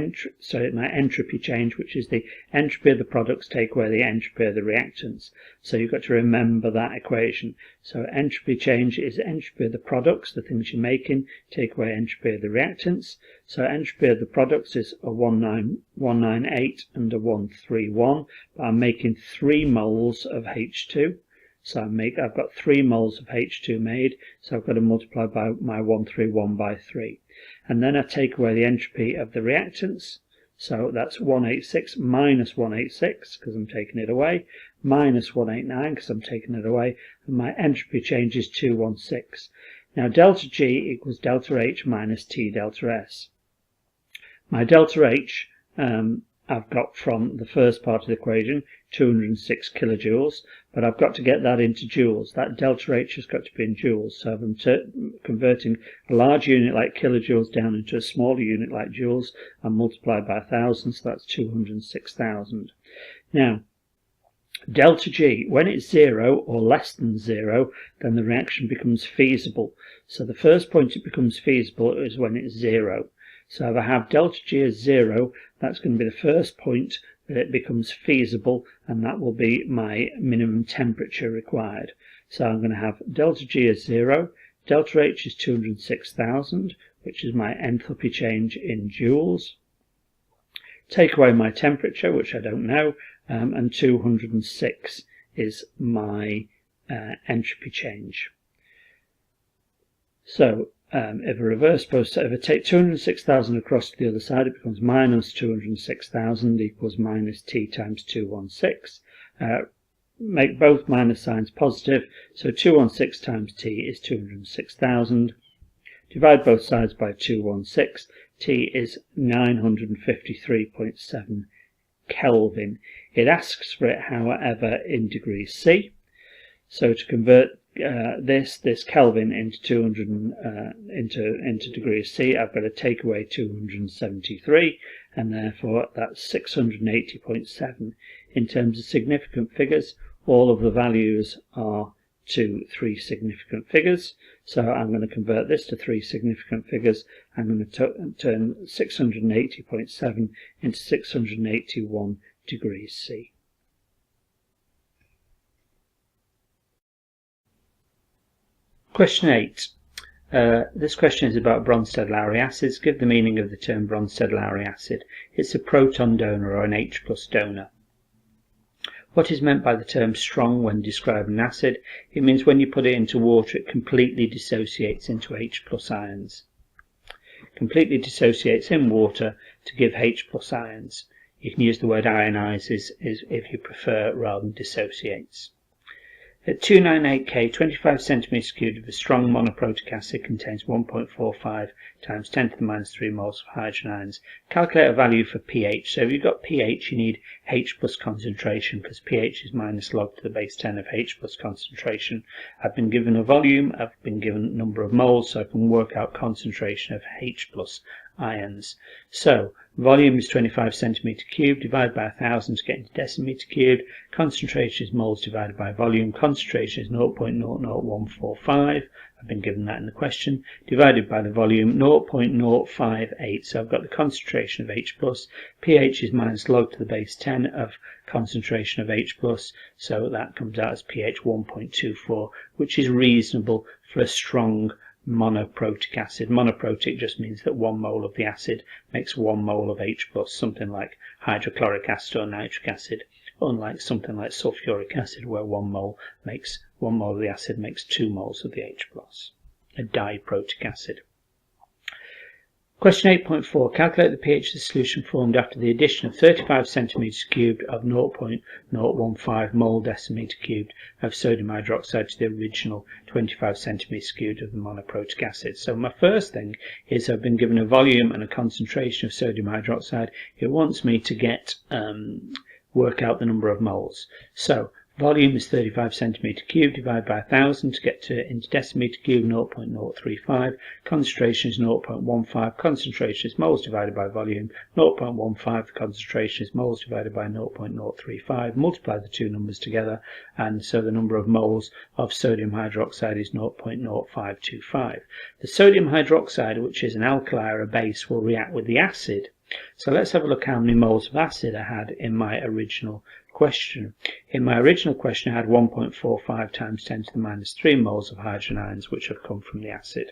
my entropy change, which is the entropy of the products take away the entropy of the reactants. So you've got to remember that equation. So entropy change is entropy of the products, the things you're making, take away entropy of the reactants. So entropy of the products is a 198 and a 131. But I'm making 3 moles of H2. So I've got 3 moles of H2 made, so I've got to multiply by my 131 by 3. And then I take away the entropy of the reactants, so that's 186 minus 186, because I'm taking it away, minus 189, because I'm taking it away, and my entropy change is 216. Now delta G equals delta H minus T delta S. My delta H I've got from the first part of the equation, 206 kilojoules, but I've got to get that into joules. That delta H has got to be in joules, so I'm converting a large unit like kilojoules down into a smaller unit like joules and multiplied by 1,000, so that's 206,000. Now, delta G, when it's 0 or less than 0, then the reaction becomes feasible. So the first point it becomes feasible is when it's 0. So if I have delta G as 0, that's going to be the first point that it becomes feasible, and that will be my minimum temperature required. So I'm going to have delta G as 0, delta H is 206,000, which is my enthalpy change in joules. Take away my temperature, which I don't know, and 206 is my entropy change. So if I reverse both sides, if I take 206,000 across to the other side, it becomes minus 206,000 equals minus T times 216. Make both minus signs positive, so 216 times T is 206,000. Divide both sides by 216. T is 953.7 Kelvin. It asks for it, however, in degrees C. So to convert this Kelvin into into degrees C, I've got to take away 273, and therefore that's 680.7. In terms of significant figures, all of the values are to 3 significant figures. So I'm going to convert this to 3 significant figures. I'm going to turn 680.7 into 681 degrees C. Question 8. This question is about Bronsted-Lowry acids. Give the meaning of the term Bronsted-Lowry acid. It's a proton donor or an H+ donor. What is meant by the term strong when describing an acid? It means when you put it into water, it completely dissociates into H+ ions. Completely dissociates in water to give H+ ions. You can use the word ionizes if you prefer rather than dissociates. At 298 K, 25 cm cubed of a strong monoprotic acid contains 1.45 times 10 to the minus 3 moles of hydrogen ions. Calculate a value for pH. So if you've got pH, you need H+ concentration, because pH is minus log to the base 10 of H+ concentration. I've been given a volume, I've been given a number of moles, so I can work out concentration of H+ ions. So volume is 25 cm cubed, divided by 1,000 to get into decimeter cubed. Concentration is moles divided by volume. Concentration is 0.00145. I've been given that in the question. Divided by the volume, 0.058. So I've got the concentration of H+. pH is minus log to the base 10 of concentration of H+. So that comes out as pH 1.24, which is reasonable for a strong monoprotic acid. Monoprotic just means that 1 mole of the acid makes 1 mole of H+, something like hydrochloric acid or nitric acid, unlike something like sulfuric acid where 1 mole of the acid makes 2 moles of the H+, a diprotic acid. Question 8.4. Calculate the pH of the solution formed after the addition of 35 centimeters cubed of 0.015 mole decimeter cubed of sodium hydroxide to the original 25 centimeters cubed of the monoprotic acid. So my first thing is I've been given a volume and a concentration of sodium hydroxide. It wants me to get work out the number of moles. So volume is 35 centimeter cubed divided by 1,000 to get into decimeter cubed, 0.035. Concentration is 0.15. Concentration is moles divided by volume, 0.15. The concentration is moles divided by 0.035. Multiply the two numbers together, and so the number of moles of sodium hydroxide is 0.0525. The sodium hydroxide, which is an alkali or a base, will react with the acid. So let's have a look how many moles of acid I had in my original question. In my original question I had 1.45 times 10 to the minus 3 moles of hydrogen ions, which have come from the acid.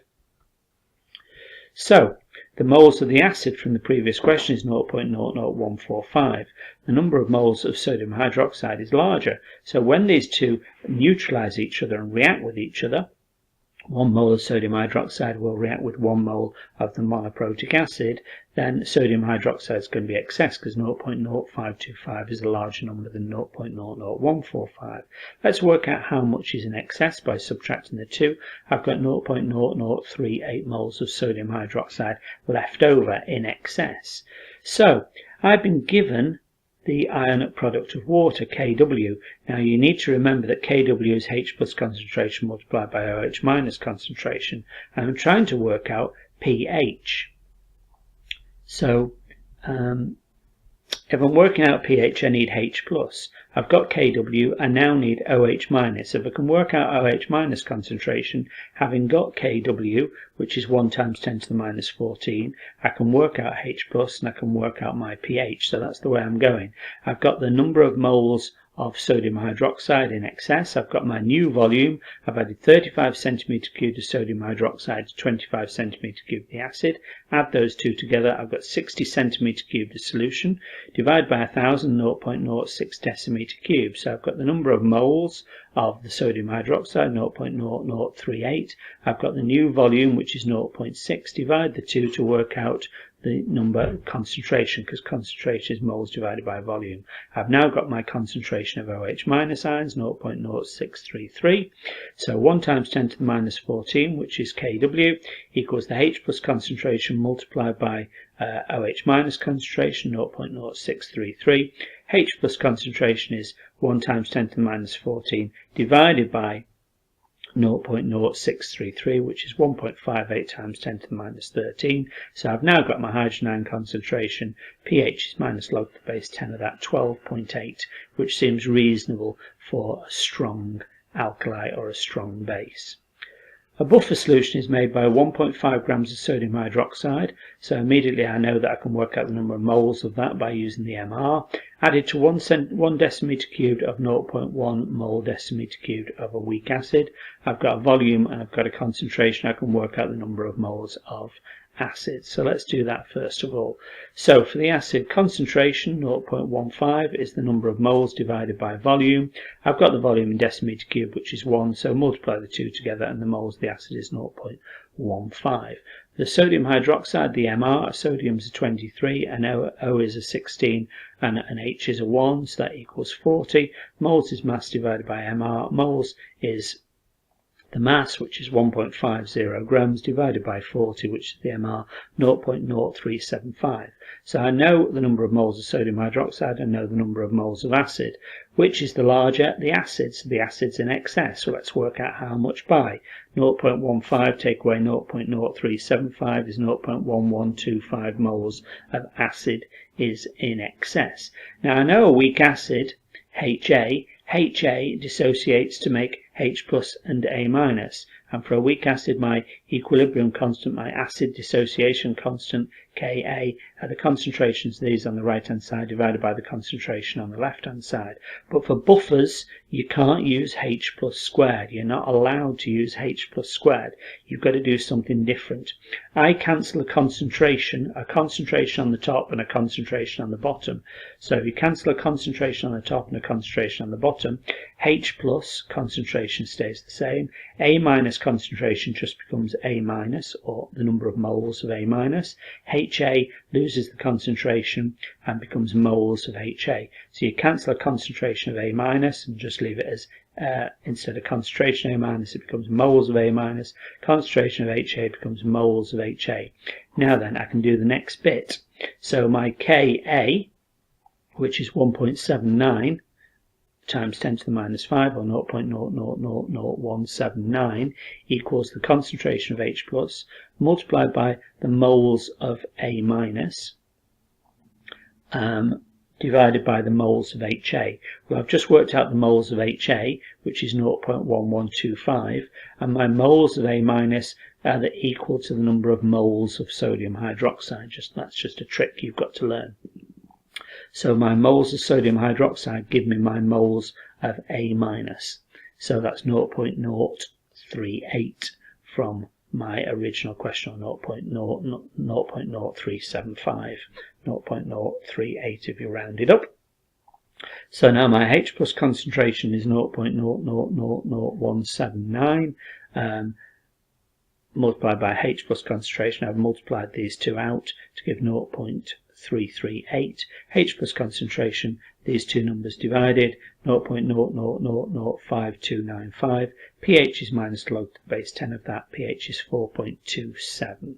So the moles of the acid from the previous question is 0.00145. The number of moles of sodium hydroxide is larger. So when these two neutralize each other and react with each other, 1 mole of sodium hydroxide will react with 1 mole of the monoprotic acid, then sodium hydroxide is going to be excess because 0.0525 is a larger number than 0.00145. Let's work out how much is in excess by subtracting the two. I've got 0.0038 moles of sodium hydroxide left over in excess. So I've been given the ionic product of water, Kw. Now you need to remember that Kw is H plus concentration multiplied by OH minus concentration, and I'm trying to work out pH. So if I'm working out pH, I need H plus. I've got Kw, I now need OH minus. If I can work out OH minus concentration, having got Kw, which is 1 times 10 to the minus 14, I can work out H plus and I can work out my pH. So that's the way I'm going. I've got the number of moles of sodium hydroxide in excess. I've got my new volume. I've added 35 centimetre cubed of sodium hydroxide to 25 centimetre cubed of the acid. Add those two together. I've got 60 centimetre cubed of solution. Divide by 1000, 0.06 decimetre cubed. So I've got the number of moles of the sodium hydroxide, 0.0038. I've got the new volume, which is 0.6. Divide the two to work out the number concentration, because concentration is moles divided by volume. I've now got my concentration of OH minus ions, 0.0633. So 1 times 10 to the minus 14, which is Kw, equals the H plus concentration multiplied by OH minus concentration, 0.0633. H plus concentration is 1 times 10 to the minus 14 divided by 0.0633, which is 1.58 times 10 to the minus 13. So I've now got my hydrogen ion concentration. pH is minus log to the base 10 of that, 12.8, which seems reasonable for a strong alkali or a strong base. A buffer solution is made by 1.5 grams of sodium hydroxide, so immediately I know that I can work out the number of moles of that by using the MR, added to 1 decimetre cubed of 0.1 mole decimetre cubed of a weak acid. I've got a volume and I've got a concentration. I can work out the number of moles of acid. So let's do that first of all. So for the acid, concentration 0.15 is the number of moles divided by volume. I've got the volume in decimetre cubed, which is 1, so multiply the two together and the moles of the acid is 0.15. The sodium hydroxide, the MR, sodium is a 23, and O is a 16, and an H is a 1, so that equals 40. Moles is mass divided by MR. Moles is the mass, which is 1.50 grams, divided by 40, which is the MR, 0.0375. So I know the number of moles of sodium hydroxide, I know the number of moles of acid. Which is the larger? The acid. So the acid's in excess. So let's work out how much by. 0.15 take away 0.0375 is 0.1125 moles of acid is in excess. Now I know a weak acid, HA, dissociates to make H plus and A minus, and for a weak acid my equilibrium constant, my acid dissociation constant, Ka, are the concentrations, these on the right hand side, divided by the concentration on the left hand side. But for buffers you can't use H plus squared. You're not allowed to use H plus squared. You've got to do something different. I cancel a concentration on the top and a concentration on the bottom. So if you cancel a concentration on the top and a concentration on the bottom, H plus concentration stays the same. A minus concentration just becomes A minus, or the number of moles of A minus. HA loses the concentration and becomes moles of HA. So you cancel a concentration of A minus and just leave it as instead of concentration A minus, it becomes moles of A minus. Concentration of HA becomes moles of HA. Now then, I can do the next bit. So my Ka, which is 1.79 times 10 to the minus 5, or 0.000179, equals the concentration of H plus multiplied by the moles of A minus divided by the moles of HA. Well, I've just worked out the moles of HA, which is 0.1125, and my moles of A minus are equal to the number of moles of sodium hydroxide. That's just a trick you've got to learn. So my moles of sodium hydroxide give me my moles of A minus. So that's 0.038 from my original question, or 0.0375, 0.038 if you round it up. So now my H plus concentration is 0.000179. multiplied by H plus concentration. I've multiplied these two out to give 0.338. H plus concentration, these two numbers divided, 0.00005295. pH is minus log to the base 10 of that. pH is 4.27.